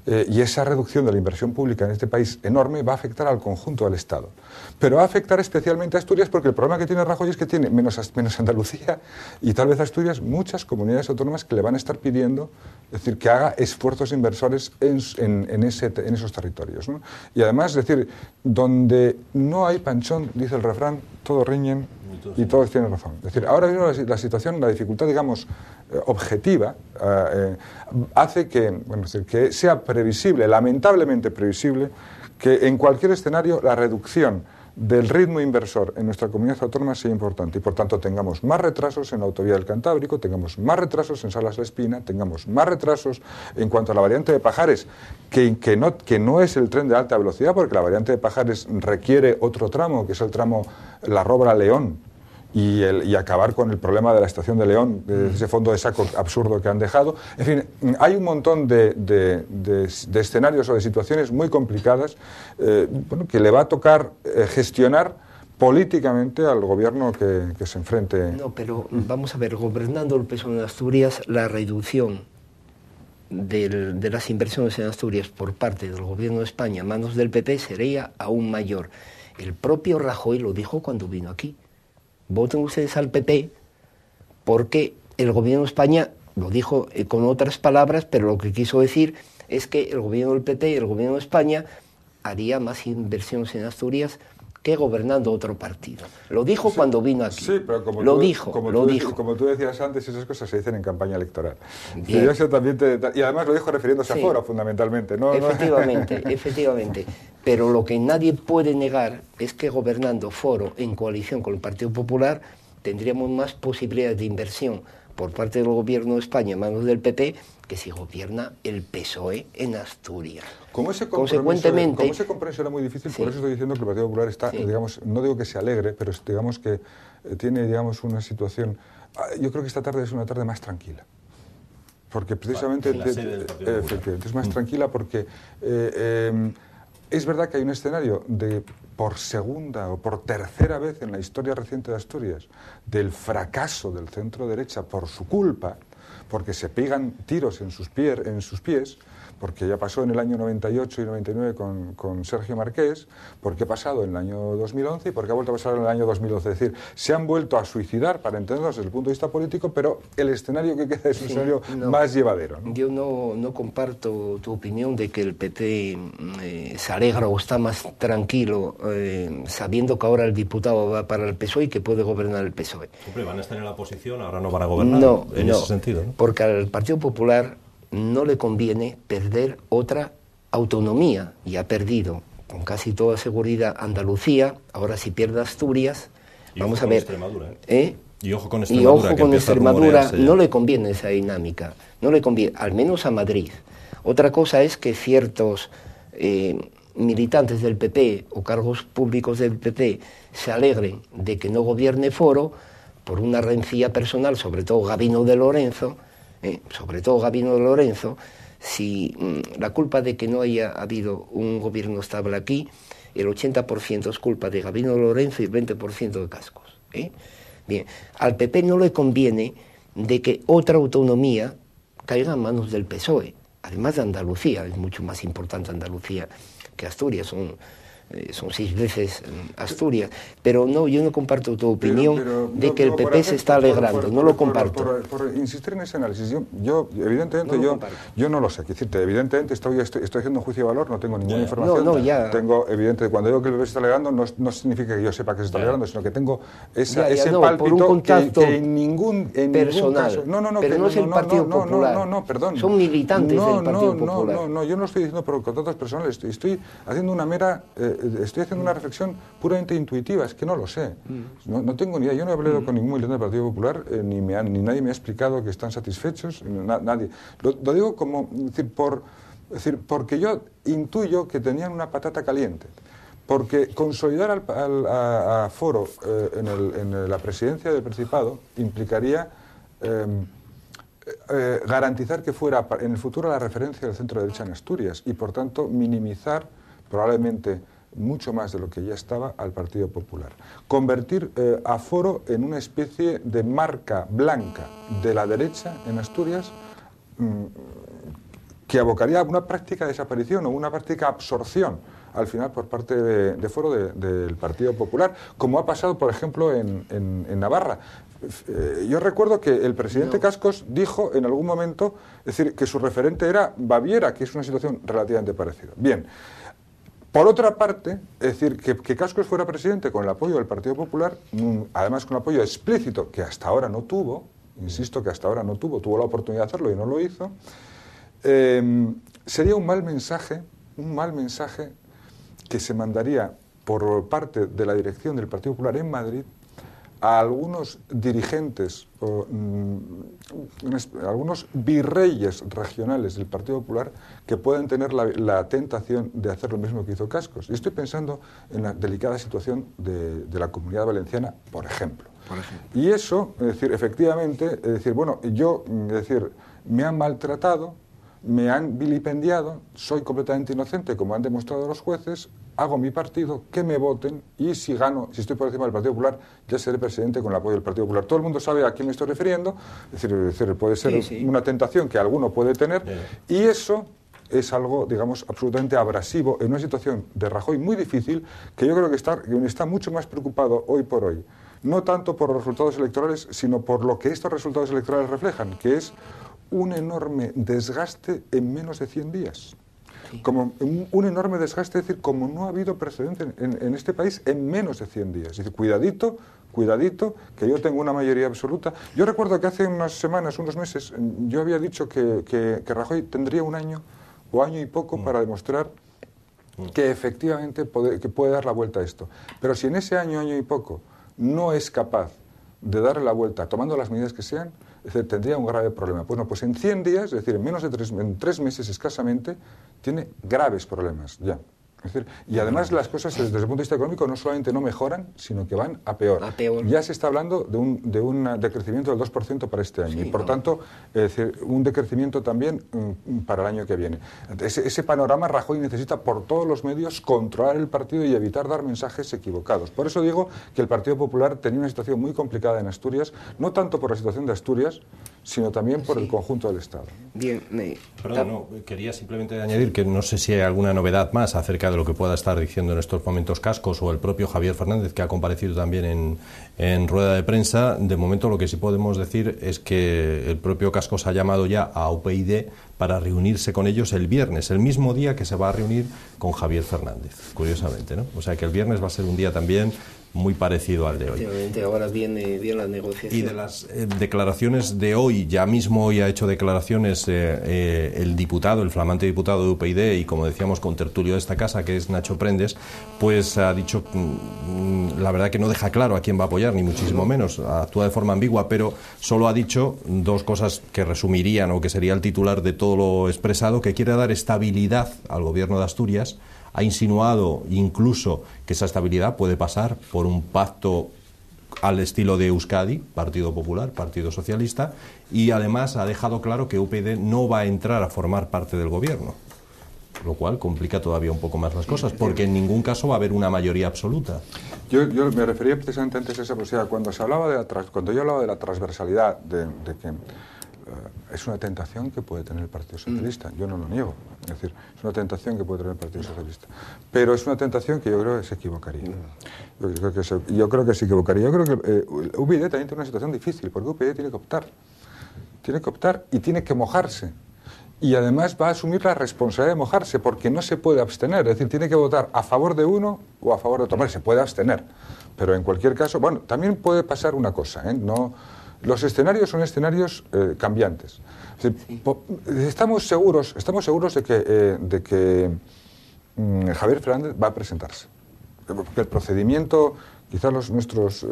Y esa reducción de la inversión pública en este país enorme va a afectar al conjunto del Estado. Pero va a afectar especialmente a Asturias porque el problema que tiene Rajoy es que tiene, menos Andalucía y tal vez Asturias, muchas comunidades autónomas que le van a estar pidiendo, es decir, que haga esfuerzos inversores en esos territorios, ¿no? Y además, es decir, donde no hay panchón, dice el refrán, todos riñen y todos tienen razón. Es decir, ahora mismo la situación, la dificultad, digamos, objetiva, hace que, es decir, que sea previsible, lamentablemente previsible, que en cualquier escenario la reducción del ritmo inversor en nuestra comunidad autónoma sea importante y por tanto tengamos más retrasos en la autovía del Cantábrico, tengamos más retrasos en Salas de Espina, tengamos más retrasos en cuanto a la variante de Pajares, que no es el tren de alta velocidad, porque la variante de Pajares requiere otro tramo, que es el tramo La Robra-León, y acabar con el problema de la estación de León, de ese fondo de saco absurdo que han dejado. En fin, hay un montón de escenarios o de situaciones muy complicadas que le va a tocar gestionar políticamente al gobierno que se enfrente. No, pero vamos a ver, gobernando el PSOE en Asturias, la reducción de las inversiones en Asturias por parte del gobierno de España a manos del PP sería aún mayor. El propio Rajoy lo dijo cuando vino aquí. Voten ustedes al PP porque el gobierno de España, lo dijo con otras palabras, pero lo que quiso decir es que el gobierno del PP y el gobierno de España haría más inversiones en Asturias que gobernando otro partido. Lo dijo cuando vino aquí. Sí, pero como tú decías antes, esas cosas se dicen en campaña electoral. Y además lo dijo refiriéndose a Foro, fundamentalmente. ¿No? Efectivamente. Pero lo que nadie puede negar es que gobernando Foro en coalición con el Partido Popular tendríamos más posibilidades de inversión por parte del gobierno de España en manos del PP que si gobierna el PSOE en Asturias. Como ese compromiso era muy difícil, por eso estoy diciendo que el Partido Popular está, digamos, no digo que se alegre, pero digamos que tiene, digamos, una situación... Yo creo que esta tarde es una tarde más tranquila. Porque precisamente es más tranquila porque es verdad que hay un escenario por segunda o por tercera vez en la historia reciente de Asturias del fracaso del centro derecha por su culpa, porque se pegan tiros en sus pies, porque ya pasó en el año 98 y 99 con Sergio Marqués, porque ha pasado en el año 2011 y porque ha vuelto a pasar en el año 2012. Es decir, se han vuelto a suicidar, para entendernos desde el punto de vista político, pero el escenario que queda es un escenario más llevadero, ¿no? Yo no comparto tu opinión de que el PP se alegra o está más tranquilo sabiendo que ahora el diputado va para el PSOE y que puede gobernar el PSOE. Hombre, van a estar en la oposición, ahora no van a gobernar en ese sentido, ¿no? Porque al Partido Popular no le conviene perder otra autonomía, y ha perdido con casi toda seguridad Andalucía, ahora si pierde Asturias, vamos a ver. Y ojo con Extremadura, no le conviene esa dinámica, no le conviene, al menos a Madrid. Otra cosa es que ciertos militantes del PP o cargos públicos del PP se alegren de que no gobierne Foro por una rencilla personal, sobre todo Gabino de Lorenzo, si la culpa de que no haya habido un gobierno estable aquí, el 80% es culpa de Gabino de Lorenzo y el 20% de Cascos. Bien, al PP no le conviene de que otra autonomía caiga en manos del PSOE. Además de Andalucía, es mucho más importante Andalucía que Asturias, son 6 veces Asturias, pero no, yo no comparto tu opinión de que el PP se está alegrando, no lo comparto. Por insistir en ese análisis, yo evidentemente, yo no lo sé, decirte, evidentemente estoy haciendo un juicio de valor, no tengo ninguna información, tengo, evidentemente, cuando digo que el PP se está alegrando, no significa que yo sepa que se está alegrando, sino que tengo ese pálpito que en ningún caso, pero no es el Partido Popular, perdón, son militantes del Partido Popular. No, yo no lo estoy diciendo por contratos personales, estoy haciendo una reflexión puramente intuitiva, es que no lo sé, no tengo ni idea, yo no he hablado con ningún militante del Partido Popular, ni nadie me ha explicado que están satisfechos, nadie. Lo digo como, porque yo intuyo que tenían una patata caliente, porque consolidar a Foro en la presidencia del Principado implicaría garantizar que fuera en el futuro la referencia del centro derecha en Asturias y por tanto minimizar probablemente mucho más de lo que ya estaba al Partido Popular. Convertir a Foro en una especie de marca blanca de la derecha en Asturias que abocaría a una práctica desaparición o una práctica absorción al final por parte de Foro del Partido Popular, como ha pasado, por ejemplo, en Navarra. Yo recuerdo que el presidente Cascos dijo en algún momento, es decir, que su referente era Baviera, que es una situación relativamente parecida. Bien. Por otra parte, es decir, que Cascos fuera presidente con el apoyo del Partido Popular, además con el apoyo explícito, que hasta ahora no tuvo, insisto que hasta ahora no tuvo la oportunidad de hacerlo y no lo hizo, sería un mal mensaje que se mandaría por parte de la dirección del Partido Popular en Madrid a algunos dirigentes, algunos virreyes regionales del Partido Popular que pueden tener la tentación de hacer lo mismo que hizo Cascos. Y estoy pensando en la delicada situación de la Comunidad Valenciana, por ejemplo. Y eso, es decir, efectivamente, me han maltratado, me han vilipendiado, soy completamente inocente, como han demostrado los jueces, hago mi partido, que me voten y si gano, si estoy por encima del Partido Popular, ya seré presidente con el apoyo del Partido Popular. Todo el mundo sabe a quién me estoy refiriendo, es decir puede ser una tentación que alguno puede tener y eso es algo, digamos, absolutamente abrasivo en una situación de Rajoy muy difícil que yo creo que está mucho más preocupado hoy por hoy, no tanto por los resultados electorales, sino por lo que estos resultados electorales reflejan, que es un enorme desgaste en menos de 100 días. Como un enorme desgaste, es decir, como no ha habido precedente en este país en menos de 100 días. Es decir, cuidadito, que yo tengo una mayoría absoluta. Yo recuerdo que hace unas semanas, unos meses, yo había dicho que Rajoy tendría un año o año y poco para demostrar que efectivamente puede dar la vuelta a esto. Pero si en ese año y poco no es capaz de darle la vuelta, tomando las medidas que sean, es decir, tendría un grave problema. Pues en 100 días, es decir, en menos de 3 meses escasamente, tiene graves problemas ya. Es decir, y además las cosas desde el punto de vista económico no solamente no mejoran, sino que van a peor. Ya se está hablando de un decrecimiento del 2% para este año y por tanto es decir, un decrecimiento también para el año que viene. Ese panorama Rajoy necesita por todos los medios controlar el partido y evitar dar mensajes equivocados. Por eso digo que el Partido Popular tenía una situación muy complicada en Asturias, no tanto por la situación de Asturias, sino también por el conjunto del Estado. Bien, quería simplemente añadir que no sé si hay alguna novedad más acerca de lo que pueda estar diciendo en estos momentos Cascos o el propio Javier Fernández, que ha comparecido también en rueda de prensa. De momento lo que sí podemos decir es que el propio Cascos ha llamado ya a UPyD para reunirse con ellos el viernes, el mismo día que se va a reunir con Javier Fernández, curiosamente, ¿no? O sea que el viernes va a ser un día también muy parecido al de hoy. Ahora viene la negociación. Y de las declaraciones de hoy, ya mismo hoy ha hecho declaraciones el flamante diputado de UPyD y como decíamos contertulio de esta casa, que es Nacho Prendes, pues ha dicho, la verdad que no deja claro a quién va a apoyar, ni muchísimo menos, actúa de forma ambigua, pero solo ha dicho dos cosas que resumirían o que sería el titular de todo lo expresado, que quiere dar estabilidad al gobierno de Asturias. Ha insinuado incluso que esa estabilidad puede pasar por un pacto al estilo de Euskadi, Partido Popular, Partido Socialista, y además ha dejado claro que UPyD no va a entrar a formar parte del gobierno. lo cual complica todavía un poco más las cosas, porque en ningún caso va a haber una mayoría absoluta. Yo me refería precisamente antes a esa posibilidad. Cuando yo hablaba de la transversalidad, de que es una tentación que puede tener el Partido Socialista, yo no lo niego, es decir, es una tentación que puede tener el Partido Socialista, pero es una tentación que yo creo que se equivocaría. Yo creo que se equivocaría. Yo creo que UPyD también tiene una situación difícil, porque UPyD tiene que optar y tiene que mojarse. Y además va a asumir la responsabilidad de mojarse, porque no se puede abstener, es decir, tiene que votar a favor de uno o a favor de otro. Bueno, se puede abstener, pero en cualquier caso, bueno, también puede pasar una cosa, los escenarios son escenarios cambiantes. Es decir, estamos seguros de que Javier Fernández va a presentarse. Porque el procedimiento, quizás nuestros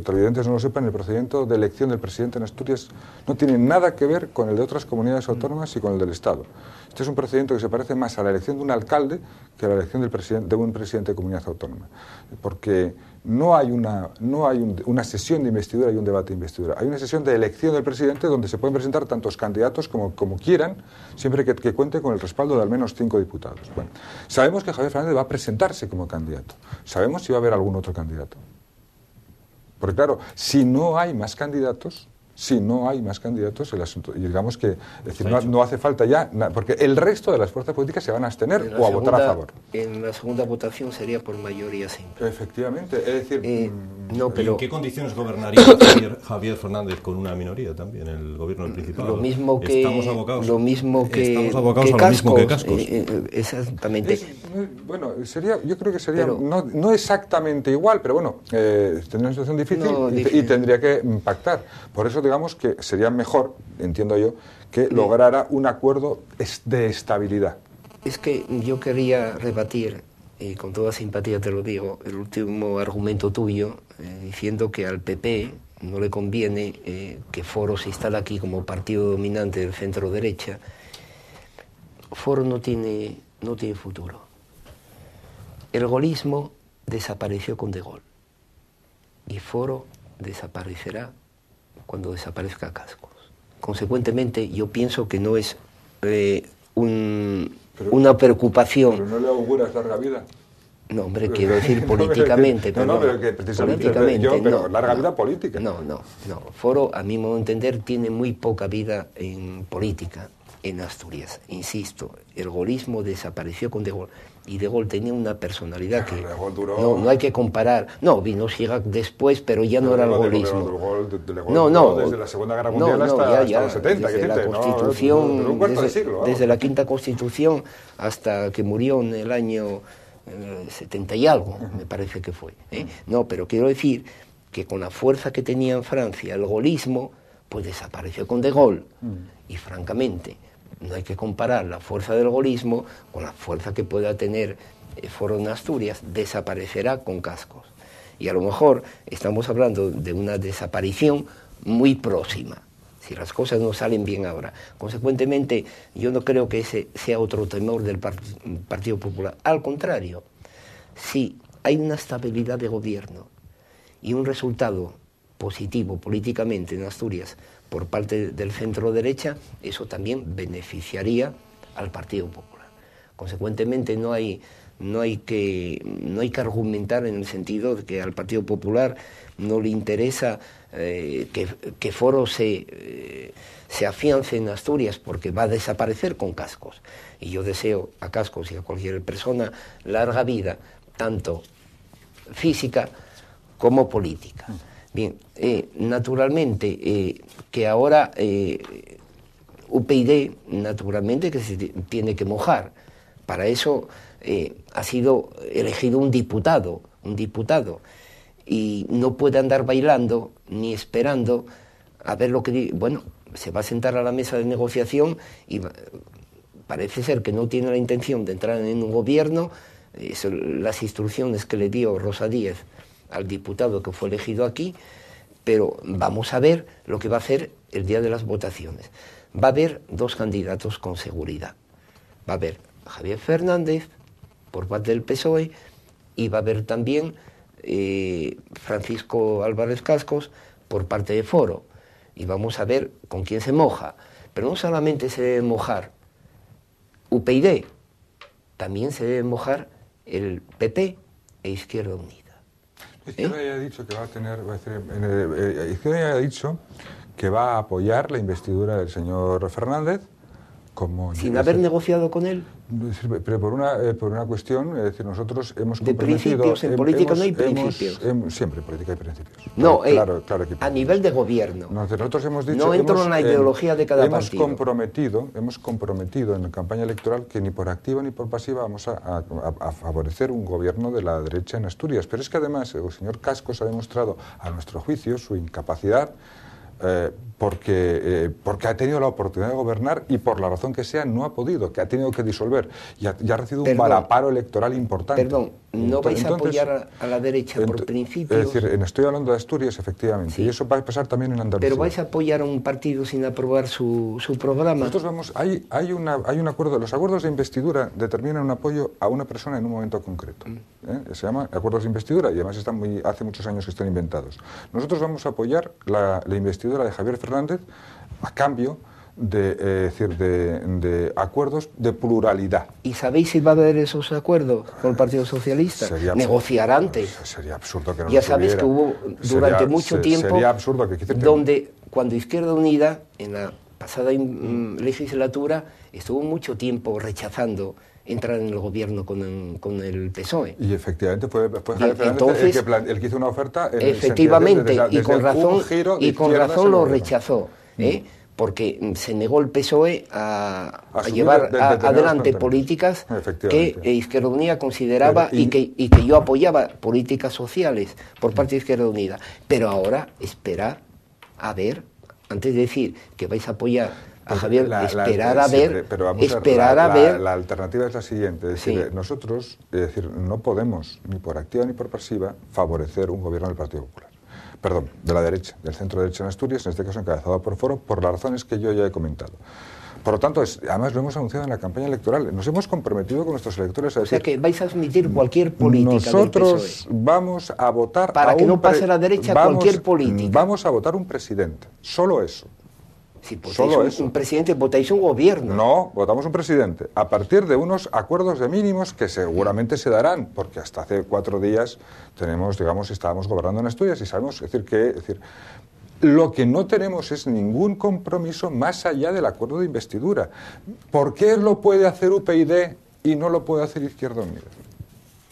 televidentes no lo sepan, el procedimiento de elección del presidente en Asturias no tiene nada que ver con el de otras comunidades autónomas y con el del Estado. Este es un procedimiento que se parece más a la elección de un alcalde que a la elección de un presidente de comunidad autónoma. Porque no hay una sesión de investidura y un debate de investidura. Hay una sesión de elección del presidente donde se pueden presentar tantos candidatos como quieran, siempre que cuente con el respaldo de al menos 5 diputados. Bueno, sabemos que Javier Fernández va a presentarse como candidato. Sabemos si va a haber algún otro candidato. Porque claro, si no hay más candidatos, el asunto, y digamos que no hace falta ya, porque el resto de las fuerzas políticas se van a abstener o a votar a favor. En la segunda votación sería por mayoría simple. Efectivamente, es decir... ¿En qué condiciones gobernaría Javier Fernández con una minoría también, el gobierno del Principado? Lo mismo que Cascos. a lo mismo que Cascos. Exactamente. Bueno, yo creo que sería no exactamente igual, pero bueno, tendría una situación difícil y tendría que pactar. Por eso digamos que sería mejor, entiendo yo, que lograra un acuerdo de estabilidad. Es que yo quería rebatir, y con toda simpatía te lo digo, el último argumento tuyo, diciendo que al PP no le conviene que Foro se instale aquí como partido dominante del centro derecha. Foro no tiene futuro. El golismo desapareció con De Gaulle y Foro desaparecerá cuando desaparezca Cascos. Consecuentemente, yo pienso que no es una preocupación. ¿Pero no le auguras larga vida? No, hombre, quiero decir políticamente. Pero que precisamente pero larga vida política. No. Foro, a mi modo de entender, tiene muy poca vida en política en Asturias. Insisto, el gaullismo desapareció con De Gaulle. Y De Gaulle tenía una personalidad que no hay que comparar. No, vino Chirac después, pero ya no era el gaullismo. Desde la Segunda Guerra Mundial hasta los 70. Desde la Constitución, desde la Quinta Constitución hasta que murió en el año 70 y algo, me parece que fue. No, pero quiero decir que con la fuerza que tenía en Francia el gaullismo, pues desapareció con De Gaulle. Y francamente, no hay que comparar la fuerza del gaullismo con la fuerza que pueda tener Foro en Asturias. Desaparecerá con Cascos. Y a lo mejor estamos hablando de una desaparición muy próxima, si las cosas no salen bien ahora. Consecuentemente, yo no creo que ese sea otro temor del Partido Popular. Al contrario, si hay una estabilidad de gobierno y un resultado positivo políticamente en Asturias por parte del centro derecha, eso también beneficiaría al Partido Popular. Consecuentemente no hay que argumentar en el sentido de que al Partido Popular no le interesa que Foro se afiance en Asturias, porque va a desaparecer con Cascos. Y yo deseo a Cascos y a cualquier persona larga vida, tanto física como política. Bien, naturalmente, que ahora UPyD, naturalmente que se tiene que mojar. Para eso ha sido elegido un diputado, y no puede andar bailando ni esperando a ver lo que dice. Bueno, se va a sentar a la mesa de negociación y parece ser que no tiene la intención de entrar en un gobierno. Las instrucciones que le dio Rosa Díez al diputado que fue elegido aquí, pero vamos a ver lo que va a hacer el día de las votaciones. Va a haber 2 candidatos con seguridad. Va a haber Javier Fernández por parte del PSOE y va a haber también Francisco Álvarez Cascos por parte de Foro. Y vamos a ver con quién se moja. Pero no solamente se debe mojar UPyD, también se debe mojar el PP e Izquierda Unida. Izquierda ya ha dicho que va a tener, Izquierda ya ha dicho que va a apoyar la investidura del señor Fernández como... Sin haber negociado con él. Pero por una cuestión, es decir, nosotros hemos de principios, en política no hay principios. Siempre en política hay principios. No, claro a nivel de gobierno. Nosotros hemos dicho... No entro en la ideología de cada partido. Hemos comprometido en la campaña electoral que ni por activa ni por pasiva vamos a favorecer un gobierno de la derecha en Asturias. Pero es que además el señor Cascos ha demostrado, a nuestro juicio, su incapacidad porque ha tenido la oportunidad de gobernar y por la razón que sea no ha podido, que ha tenido que disolver y ha recibido un varaparo electoral importante. Perdón, ¿no vais a apoyar a la derecha por principios? Es decir, estoy hablando de Asturias, efectivamente, sí. Y eso va a pasar también en Andalucía. ¿Pero vais a apoyar a un partido sin aprobar su programa? Nosotros vamos, hay un acuerdo, los acuerdos de investidura determinan un apoyo a una persona en un momento concreto. Se llama acuerdos de investidura y además hace muchos años que están inventados. Nosotros vamos a apoyar la investidura de Javier Fernández a cambio de acuerdos de pluralidad. ¿Y sabéis si va a haber esos acuerdos con el Partido Socialista? Negociar antes. Sería absurdo que no ya sabéis que hubo durante mucho tiempo sería absurdo que donde cuando Izquierda Unida en la pasada legislatura estuvo mucho tiempo rechazando entrar en el gobierno con el PSOE. Y efectivamente fue Javier Fernández el que hizo una oferta en efectivamente, el y con razón lo rechazó, porque se negó el PSOE a llevar adelante políticas que Izquierda Unida consideraba y que yo apoyaba, políticas sociales por parte de Izquierda Unida. Pero ahora esperar a ver, antes de decir que vais a apoyar a Javier, esperar a ver. La alternativa es la siguiente, es decir, nosotros no podemos, ni por activa ni por pasiva, favorecer un gobierno del Partido Popular. Perdón, de la derecha, del centro derecha en Asturias, en este caso encabezado por Foro, por las razones que yo ya he comentado. Por lo tanto, además lo hemos anunciado en la campaña electoral, nos hemos comprometido con nuestros electores a decir... O sea que vais a admitir cualquier política nosotros del PSOE. Vamos a votar para que no pase a la derecha cualquier política. Vamos a votar un presidente, solo eso. Si votáis un presidente, votáis un gobierno. No, votamos un presidente. A partir de unos acuerdos de mínimos que seguramente se darán, porque hasta hace 4 días estábamos gobernando en Asturias y sabemos, lo que no tenemos es ningún compromiso más allá del acuerdo de investidura. ¿Por qué lo puede hacer UPyD y no lo puede hacer Izquierda Unida?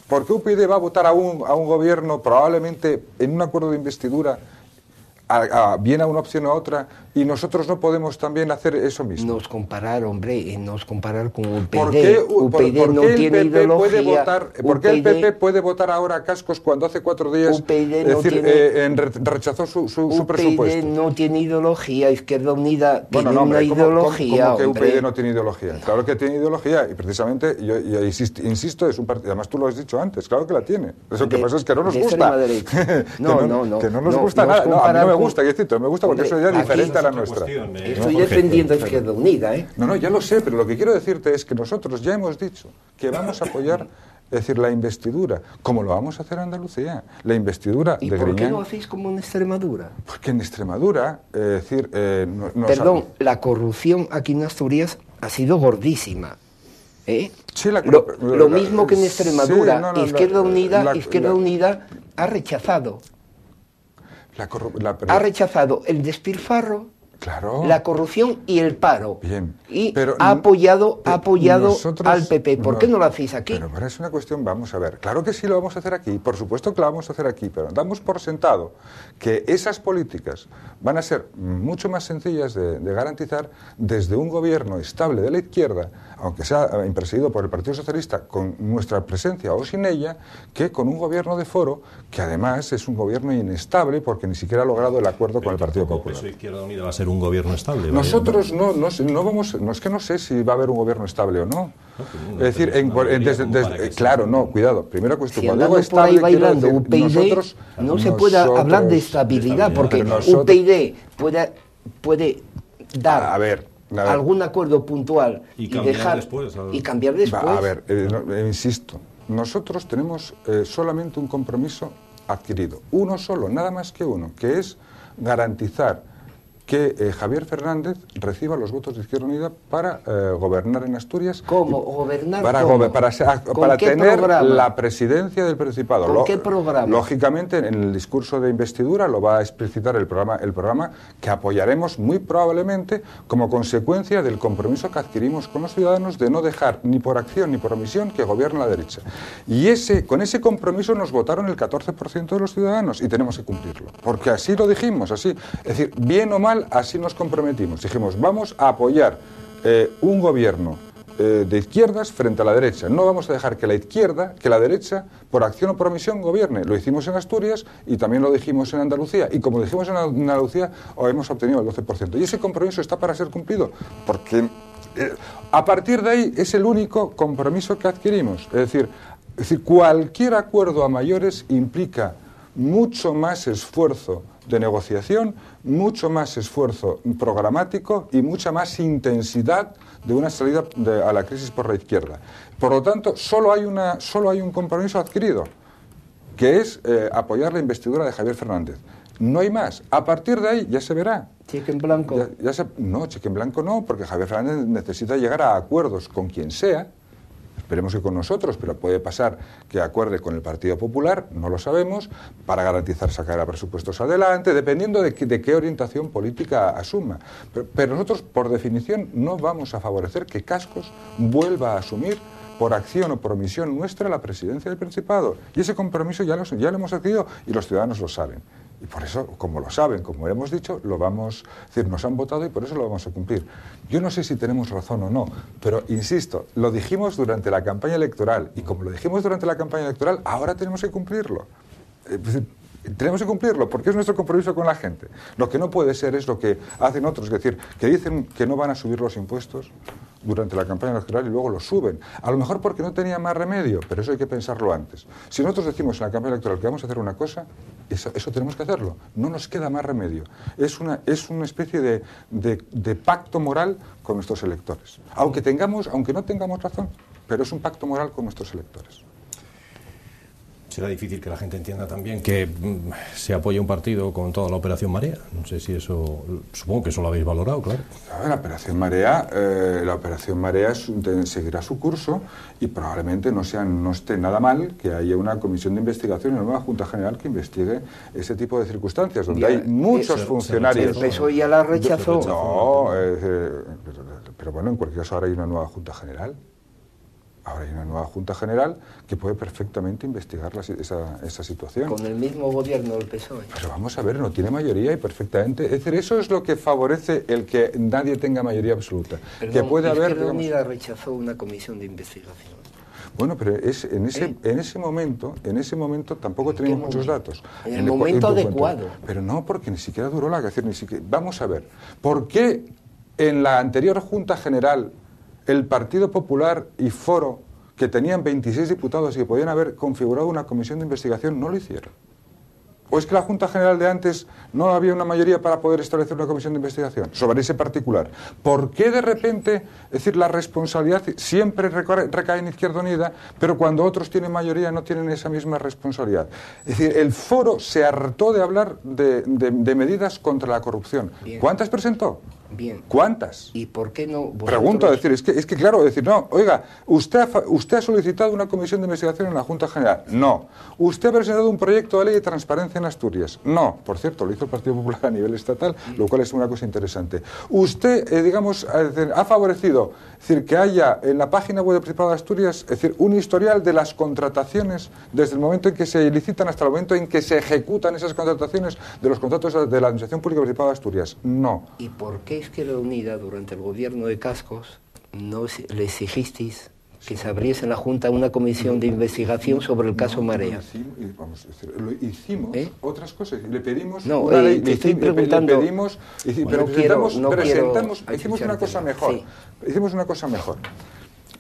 ¿Por qué UPyD va a votar a un gobierno probablemente en un acuerdo de investidura bien a una opción o a otra, y nosotros no podemos también hacer eso mismo? Nos comparar con UPyD. ¿Por qué no tiene ideología? ¿Por qué el PP puede votar ahora a Cascos cuando hace 4 días rechazó su presupuesto? UPyD no tiene ideología, Izquierda Unida tiene una ideología. ¿Cómo que UPyD no tiene ideología? Claro que tiene ideología, y precisamente yo insisto, es un partido, además tú lo has dicho antes, claro que la tiene. Eso que pasa es que no nos gusta. Que no nos gusta nada. No, a mí no me gusta, no me gusta porque eso ya es diferente a la nuestra. Estoy defendiendo a Izquierda Unida, No, ya lo sé, pero lo que quiero decirte es que nosotros ya hemos dicho que vamos a apoyar, la investidura, como lo vamos a hacer en Andalucía, la investidura de Griñán. ¿Y por qué no hacéis como en Extremadura? Porque en Extremadura, Perdón, la corrupción aquí en Asturias ha sido gordísima. Sí, lo mismo que en Extremadura, Izquierda Unida ha rechazado. Ha rechazado el despilfarro, la corrupción y el paro. Bien, ha apoyado al PP. ¿Por qué no lo hacéis aquí? Pero es una cuestión, vamos a ver. Claro que sí lo vamos a hacer aquí, por supuesto que lo vamos a hacer aquí, pero damos por sentado que esas políticas van a ser mucho más sencillas de garantizar desde un gobierno estable de la izquierda, aunque sea presidido por el Partido Socialista, con nuestra presencia o sin ella, que con un gobierno de Foro, que además es un gobierno inestable porque ni siquiera ha logrado el acuerdo con el Partido Popular. ¿Eso Izquierda Unida va a ser un gobierno estable? Nosotros no vamos, no es que no sé si va a haber un gobierno estable o no. Es decir, claro, no, cuidado. Primera cuestión, si andamos por ahí bailando UPyD, no se puede hablar de estabilidad, porque UPyD puede dar algún acuerdo puntual y cambiar después. A ver, insisto, nosotros tenemos solamente un compromiso adquirido, uno solo, nada más que uno, que es garantizar que Javier Fernández reciba los votos de Izquierda Unida para gobernar en Asturias. ¿Cómo? ¿Gobernar? Para tener programa? La presidencia del Principado. ¿Con qué programa? Lógicamente, en el discurso de investidura lo va a explicitar el programa que apoyaremos muy probablemente como consecuencia del compromiso que adquirimos con los ciudadanos de no dejar ni por acción ni por omisión que gobierne la derecha. Y con ese compromiso nos votaron el 14% de los ciudadanos y tenemos que cumplirlo. Porque así lo dijimos, así. Es decir, bien o mal, así nos comprometimos. Dijimos, vamos a apoyar un gobierno de izquierdas frente a la derecha. No vamos a dejar que la derecha, por acción o por omisión, gobierne. Lo hicimos en Asturias y también lo dijimos en Andalucía. Y como dijimos en Andalucía, hemos obtenido el 12%. Y ese compromiso está para ser cumplido, porque a partir de ahí es el único compromiso que adquirimos. Es decir, cualquier acuerdo a mayores implica mucho más esfuerzo de negociación, mucho más esfuerzo programático y mucha más intensidad de una salida a la crisis por la izquierda. Por lo tanto, solo hay un compromiso adquirido, que es apoyar la investidura de Javier Fernández. No hay más. A partir de ahí ya se verá. ¿Cheque en blanco? No, cheque en blanco no, porque Javier Fernández necesita llegar a acuerdos con quien sea. Esperemos que con nosotros, pero puede pasar que acuerde con el Partido Popular, no lo sabemos, para garantizar sacar a presupuestos adelante, dependiendo de qué orientación política asuma. Pero nosotros, por definición, no vamos a favorecer que Cascos vuelva a asumir, por acción o por omisión nuestra, la presidencia del Principado. Y ese compromiso ya lo hemos adquirido y los ciudadanos lo saben. Y por eso, como lo saben, como hemos dicho, es decir, nos han votado y por eso lo vamos a cumplir. Yo no sé si tenemos razón o no, pero insisto, lo dijimos durante la campaña electoral y como lo dijimos durante la campaña electoral, ahora tenemos que cumplirlo. Tenemos que cumplirlo porque es nuestro compromiso con la gente. Lo que no puede ser es lo que hacen otros, es decir, que dicen que no van a subir los impuestos durante la campaña electoral y luego los suben. A lo mejor porque no tenían más remedio, pero eso hay que pensarlo antes. Si nosotros decimos en la campaña electoral que vamos a hacer una cosa, eso tenemos que hacerlo. No nos queda más remedio. Es una especie de pacto moral con nuestros electores. Aunque no tengamos razón, pero es un pacto moral con nuestros electores. Será difícil que la gente entienda también que se apoya un partido con toda la Operación Marea. No sé si eso... Supongo que eso lo habéis valorado, claro. La Operación Marea seguirá su curso y probablemente no esté nada mal que haya una comisión de investigación en la nueva Junta General que investigue ese tipo de circunstancias, donde hay muchos funcionarios... El PSOE ya la rechazó. No, pero bueno, en cualquier caso ahora hay una nueva Junta General. Ahora hay una nueva Junta General que puede perfectamente investigar esa situación. Con el mismo gobierno del PSOE. Pero vamos a ver, no tiene mayoría y perfectamente... Es decir, eso es lo que favorece el que nadie tenga mayoría absoluta. Perdón, que puede haber... Izquierda Unida rechazó una comisión de investigación. Bueno, pero en ese momento tampoco tenemos muchos datos. En el momento adecuado. Pero no, porque ni siquiera duró la... Vamos a ver, ¿por qué en la anterior Junta General el Partido Popular y Foro, que tenían 26 diputados y que podían haber configurado una comisión de investigación, no lo hicieron? ¿O es que la Junta General de antes no había una mayoría para poder establecer una comisión de investigación sobre ese particular? ¿Por qué de repente, es decir, la responsabilidad siempre recae en Izquierda Unida, pero cuando otros tienen mayoría no tienen esa misma responsabilidad? Es decir, el Foro se hartó de hablar de medidas contra la corrupción. Bien. ¿Cuántas presentó? Bien. ¿Cuántas? ¿Y por qué no? Pregunto, es que claro, no, oiga, usted ha solicitado una comisión de investigación en la Junta General. No. ¿Usted ha presentado un proyecto de ley de transparencia en Asturias? No. Por cierto, lo hizo el Partido Popular a nivel estatal, lo cual es una cosa interesante. ¿Usted, ha favorecido, es decir, que haya en la página web del Principado de Asturias, es decir, un historial de las contrataciones desde el momento en que se licitan hasta el momento en que se ejecutan esas contrataciones de los contratos de la Administración Pública del Principado de Asturias? No. ¿Y por qué Izquierda Unida, durante el gobierno de Cascos, no le exigisteis que se abriese en la Junta una comisión de investigación sobre el caso Marea? Lo hicimos otras cosas. Le pedimos una ley. Te estoy preguntando. Hicimos una cosa mejor. Sí. Hicimos una cosa mejor.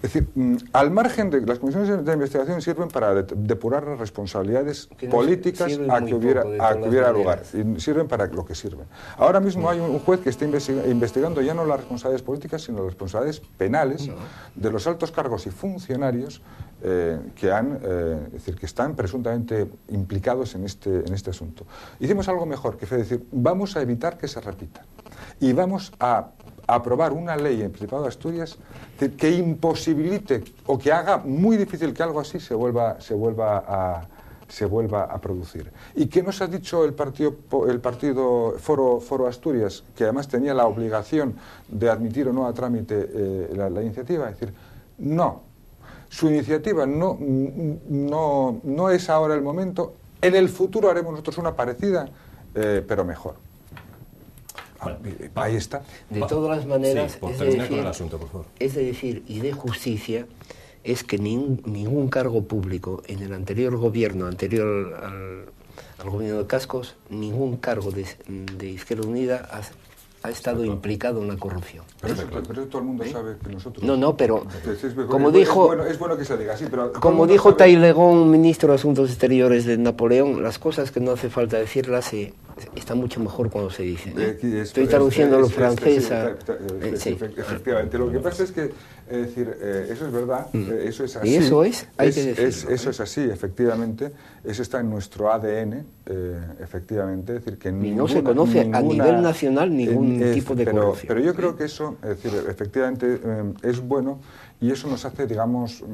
Es decir, al margen de las comisiones de investigación sirven para depurar las responsabilidades políticas a que hubiera lugar. Y sirven para lo que sirven. Ahora mismo hay un juez que está investigando ya no las responsabilidades políticas, sino las responsabilidades penales de los altos cargos y funcionarios es decir, que están presuntamente implicados en este asunto. Hicimos algo mejor, que fue decir, vamos a evitar que se repita. Y vamos a aprobar una ley en el Principado de Asturias que imposibilite o que haga muy difícil que algo así se vuelva a producir. ¿Y qué nos ha dicho el partido Foro Asturias, que además tenía la obligación de admitir o no a trámite la iniciativa? Es decir, no, su iniciativa no es ahora el momento, en el futuro haremos nosotros una parecida, pero mejor. Bueno, ahí está. De todas las maneras, sí, terminar con el asunto, por favor. Es de decir, y de justicia, es que ningún cargo público en el anterior gobierno, anterior al gobierno de Cascos, ningún cargo de Izquierda Unida ha estado implicado en la corrupción. Pero todo el mundo sabe que nosotros... No, pero como dijo... Es bueno que se diga así, pero... Como dijo Tailegón, ministro de Asuntos Exteriores de Napoleón, las cosas que no hace falta decirlas está mucho mejor cuando se dicen. Estoy traduciendo lo francés. Efectivamente. Lo que pasa es que, es decir, eso es verdad, eso es así. Y eso hay que decirlo. Eso es así, efectivamente. Eso está en nuestro ADN, efectivamente. Es decir, que no se conoce a nivel nacional ningún tipo de corrupción. Pero yo creo que eso, es decir, efectivamente, es bueno y eso nos hace, digamos,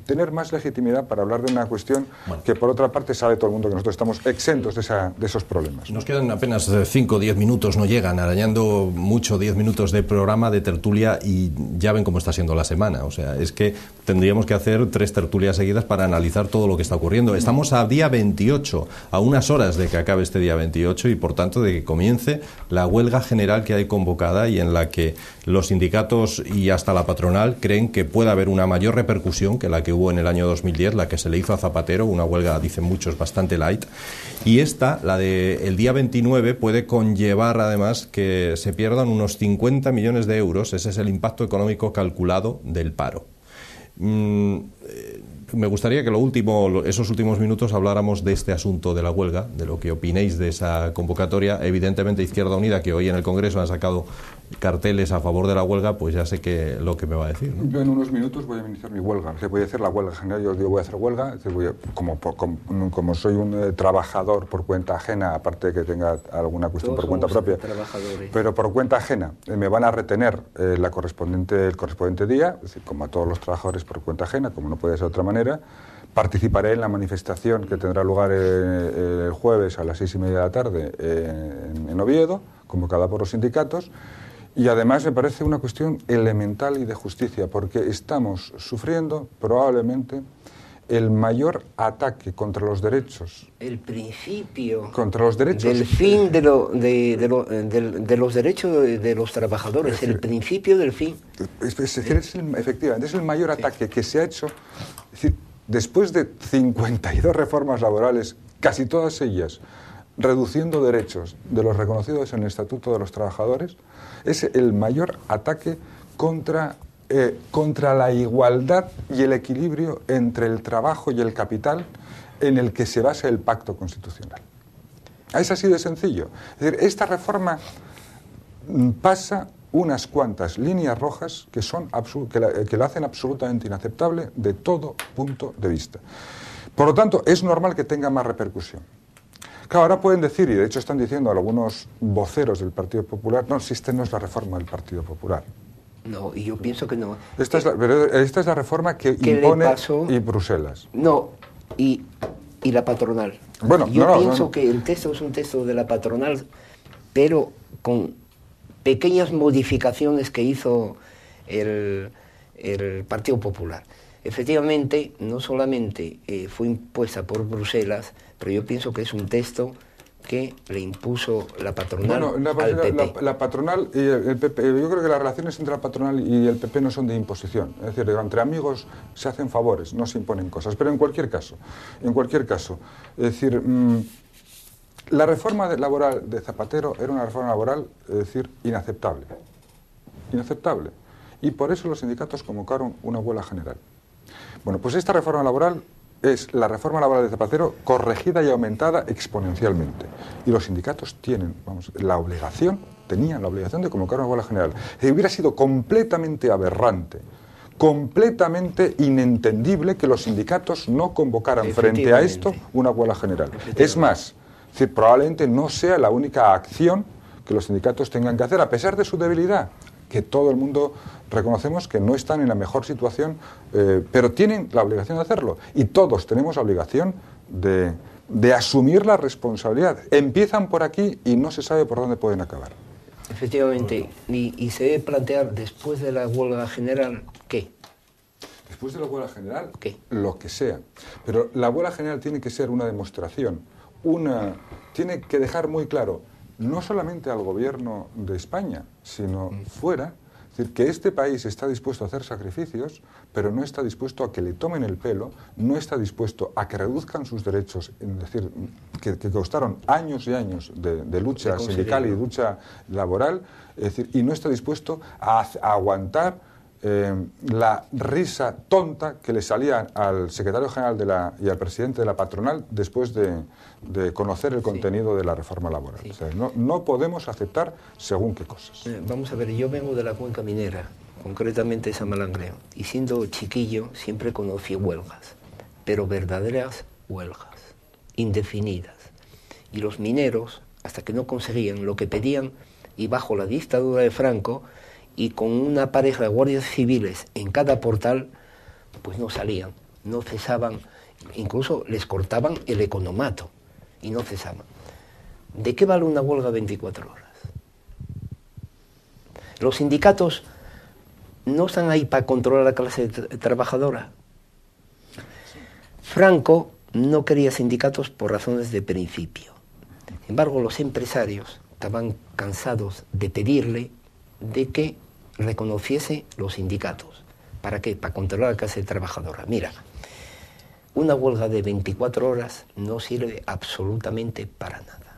tener más legitimidad para hablar de una cuestión que, por otra parte, sabe todo el mundo que nosotros estamos exentos de esos problemas. Nos quedan apenas 5 o 10 minutos, no llegan, arañando mucho 10 minutos de programa, de tertulia, y ya ven cómo está siendo la semana. O sea, es que tendríamos que hacer 3 tertulias seguidas para analizar todo lo que está ocurriendo. Estamos a día 28, a unas horas de que acabe este día 28 y, por tanto, de que comience la huelga general que hay convocada y en la que los sindicatos y hasta la patronal creen que puede haber una mayor repercusión que la que hubo en el año 2010, la que se le hizo a Zapatero, una huelga, dicen muchos, bastante light. Y esta, la del día 29, puede conllevar además que se pierdan unos 50 millones de euros. Ese es el impacto económico calculado del paro. Me gustaría que esos últimos minutos habláramos de este asunto de la huelga, de lo que opinéis de esa convocatoria. Evidentemente, Izquierda Unida, que hoy en el Congreso han sacado carteles a favor de la huelga, pues ya sé lo que me va a decir, ¿no? Yo en unos minutos voy a iniciar mi huelga. Voy a hacer la huelga general. Yo digo, voy a hacer huelga. Como soy un trabajador por cuenta ajena, aparte de que tenga alguna cuestión por cuenta propia, pero por cuenta ajena, me van a retener el correspondiente día, es decir, como a todos los trabajadores por cuenta ajena, como no puede ser de otra manera. Participaré en la manifestación que tendrá lugar el jueves a las 6:30 de la tarde en Oviedo, convocada por los sindicatos. Y además me parece una cuestión elemental y de justicia, porque estamos sufriendo probablemente el mayor ataque contra los derechos. El principio contra los derechos del fin de los derechos de los trabajadores, decir, el principio del fin. Efectivamente, es el mayor ataque que se ha hecho. Es decir, después de 52 reformas laborales, casi todas ellas reduciendo derechos de los reconocidos en el Estatuto de los Trabajadores, es el mayor ataque contra la igualdad y el equilibrio entre el trabajo y el capital en el que se basa el pacto constitucional. Es así de sencillo. Es decir, esta reforma pasa unas cuantas líneas rojas que la hacen absolutamente inaceptable de todo punto de vista. Por lo tanto, es normal que tenga más repercusión. Claro, ahora pueden decir, y de hecho están diciendo algunos voceros del Partido Popular, no, si esta no es la reforma del Partido Popular. No, y yo pienso que no. Esta es la reforma que impone y Bruselas. No, y la patronal. Bueno, yo pienso que el texto es un texto de la patronal, pero con pequeñas modificaciones que hizo el Partido Popular. Efectivamente, no solamente fue impuesta por Bruselas, pero yo pienso que es un texto que le impuso la patronal al PP. La patronal y el PP, yo creo que las relaciones entre la patronal y el PP no son de imposición. Es decir, entre amigos se hacen favores, no se imponen cosas. Pero en cualquier caso, es decir, la reforma laboral de Zapatero era una reforma laboral, es decir, inaceptable. Inaceptable. y por eso los sindicatos convocaron una huelga general. Bueno, pues esta reforma laboral es la reforma laboral de Zapatero corregida y aumentada exponencialmente. Y los sindicatos tenían la obligación de convocar una huelga general. Hubiera sido completamente aberrante, completamente inentendible que los sindicatos no convocaran frente a esto una huelga general. Es más, probablemente no sea la única acción que los sindicatos tengan que hacer, a pesar de su debilidad, que todo el mundo reconocemos que no están en la mejor situación, pero tienen la obligación de hacerlo. Y todos tenemos la obligación de asumir la responsabilidad. Empiezan por aquí y no se sabe por dónde pueden acabar. Efectivamente. Y se debe plantear, después de la huelga general, ¿qué? Después de la huelga general, ¿qué? Lo que sea. Pero la huelga general tiene que ser una demostración, tiene que dejar muy claro, no solamente al gobierno de España, sino fuera, es decir, que este país está dispuesto a hacer sacrificios, pero no está dispuesto a que le tomen el pelo, no está dispuesto a que reduzcan sus derechos, es decir, que costaron años y años de lucha sindical y lucha laboral, es decir, y no está dispuesto a aguantar la risa tonta que le salía al secretario general y al presidente de la patronal después de conocer el contenido de la reforma laboral. O sea, no podemos aceptar según qué cosas. Vamos a ver, yo vengo de la cuenca minera, concretamente de San Malangreo, y siendo chiquillo siempre conocí huelgas, pero verdaderas huelgas, indefinidas. Y los mineros, hasta que no conseguían lo que pedían, y bajo la dictadura de Franco, y con una pareja de guardias civiles en cada portal, pues no salían, no cesaban, incluso les cortaban el economato y no cesaban. ¿De qué vale una huelga 24 horas? Los sindicatos no están ahí para controlar a la clase trabajadora. Franco no quería sindicatos por razones de principio. Sin embargo, los empresarios estaban cansados de pedirle de que reconociese los sindicatos. ¿Para qué? Para controlar la clase trabajadora. Mira, una huelga de 24 horas no sirve absolutamente para nada.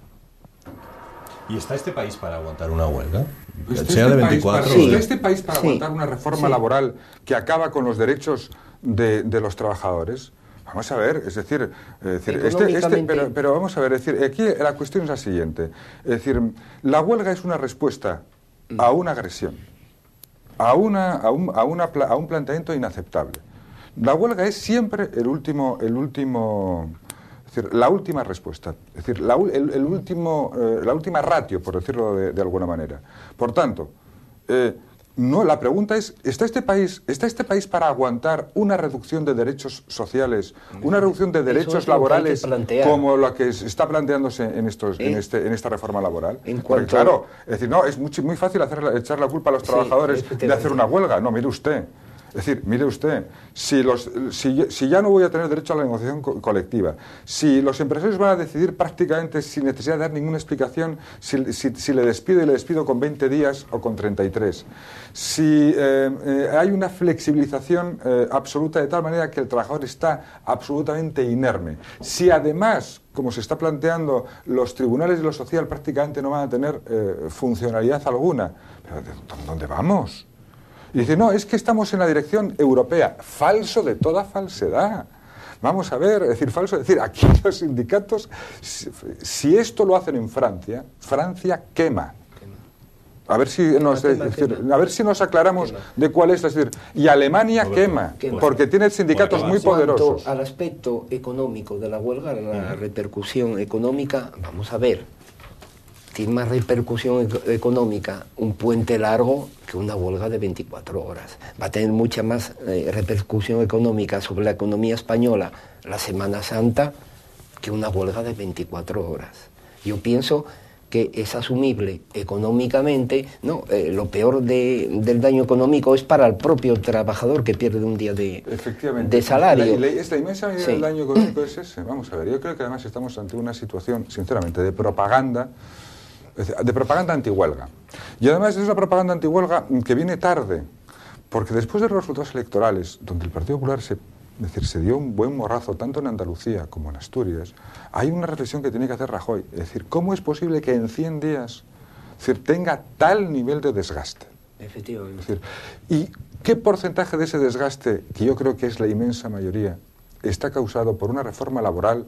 ¿Y está este país para aguantar una huelga? ¿Está de 24 horas? ¿Está este país para aguantar una reforma laboral que acaba con los derechos de los trabajadores? Vamos a ver, es decir, pero vamos a ver, es decir, aquí la cuestión es la siguiente. Es decir, la huelga es una respuesta a una agresión, a un planteamiento inaceptable. La huelga es siempre la última respuesta, es decir, la última ratio, por decirlo de alguna manera. Por tanto, la pregunta es, ¿está este país para aguantar una reducción de derechos sociales, una reducción de derechos laborales como la que está planteándose en esta reforma laboral? Porque claro, es decir, no, es muy fácil echar la culpa a los trabajadores de hacer una huelga. No, mire usted. Es decir, mire usted, si ya no voy a tener derecho a la negociación colectiva, si los empresarios van a decidir prácticamente sin necesidad de dar ninguna explicación si le despido con 20 días o con 33, si hay una flexibilización absoluta de tal manera que el trabajador está absolutamente inerme, si además, como se está planteando, los tribunales de lo social prácticamente no van a tener funcionalidad alguna, ¿pero dónde vamos? Y dice, no, es que estamos en la dirección europea. Falso de toda falsedad. Vamos a ver, es decir, falso. Es decir, aquí los sindicatos, si esto lo hacen en Francia, Francia quema. A ver si nos aclaramos de cuál es. Es decir, y Alemania quema, porque tiene sindicatos muy poderosos. En cuanto al aspecto económico de la huelga, la repercusión económica, vamos a ver. Tiene más repercusión económica un puente largo que una huelga de 24 horas. Va a tener mucha más repercusión económica sobre la economía española la Semana Santa que una huelga de 24 horas. Yo pienso que es asumible económicamente, no, lo peor del daño económico es para el propio trabajador que pierde un día de salario. La inmensa medida del daño económico es ese. Vamos a ver, yo creo que además estamos ante una situación, sinceramente, de propaganda antihuelga. Y además es una propaganda antihuelga que viene tarde, porque después de los resultados electorales, donde el Partido Popular se dio un buen morrazo tanto en Andalucía como en Asturias, hay una reflexión que tiene que hacer Rajoy. Es decir, ¿cómo es posible que en 100 días tenga tal nivel de desgaste? Efectivamente. Es decir, ¿y qué porcentaje de ese desgaste, que yo creo que es la inmensa mayoría, está causado por una reforma laboral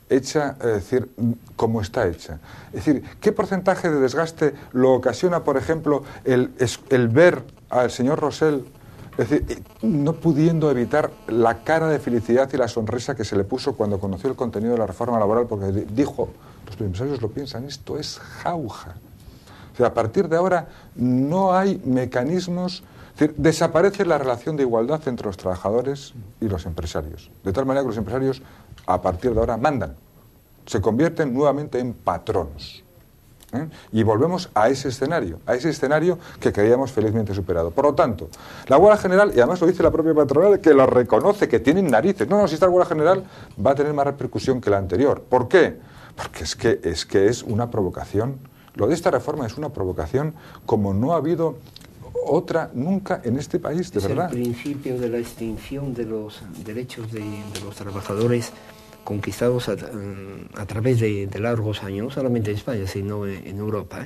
hecha, es decir, como está hecha? Es decir, ¿qué porcentaje de desgaste lo ocasiona, por ejemplo, el ver al señor Rosell, es decir, no pudiendo evitar la cara de felicidad y la sonrisa que se le puso cuando conoció el contenido de la reforma laboral, porque dijo, los empresarios lo piensan, esto es jauja. O sea, a partir de ahora no hay mecanismos, es decir, desaparece la relación de igualdad entre los trabajadores y los empresarios. De tal manera que los empresarios, a partir de ahora, mandan, se convierten nuevamente en patronos. Y volvemos a ese escenario que creíamos felizmente superado. Por lo tanto, la huelga general, y además lo dice la propia patronal, que lo reconoce, que tienen narices. No, si esta huelga general va a tener más repercusión que la anterior. ¿Por qué? Porque es que es una provocación. Lo de esta reforma es una provocación como no ha habido otra nunca en este país, de verdad. Es el principio de la extinción de los derechos de los trabajadores conquistados a través de largos años, no solamente en España, sino en Europa.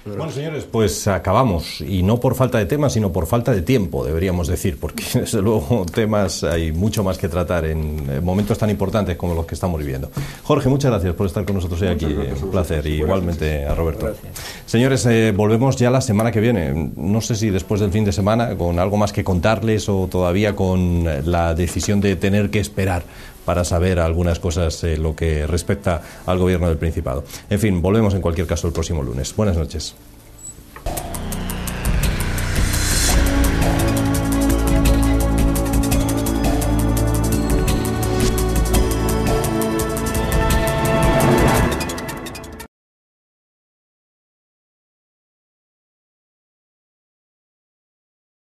Bueno, señores, pues acabamos, y no por falta de temas, sino por falta de tiempo, deberíamos decir, porque desde luego temas hay mucho más que tratar en momentos tan importantes como los que estamos viviendo. Jorge, muchas gracias por estar con nosotros hoy aquí, un placer, y igualmente a Roberto. Gracias. Señores, volvemos ya la semana que viene, no sé si después del fin de semana, con algo más que contarles o todavía con la decisión de tener que esperar para saber algunas cosas lo que respecta al Gobierno del Principado. En fin, volvemos en cualquier caso el próximo lunes. Buenas noches.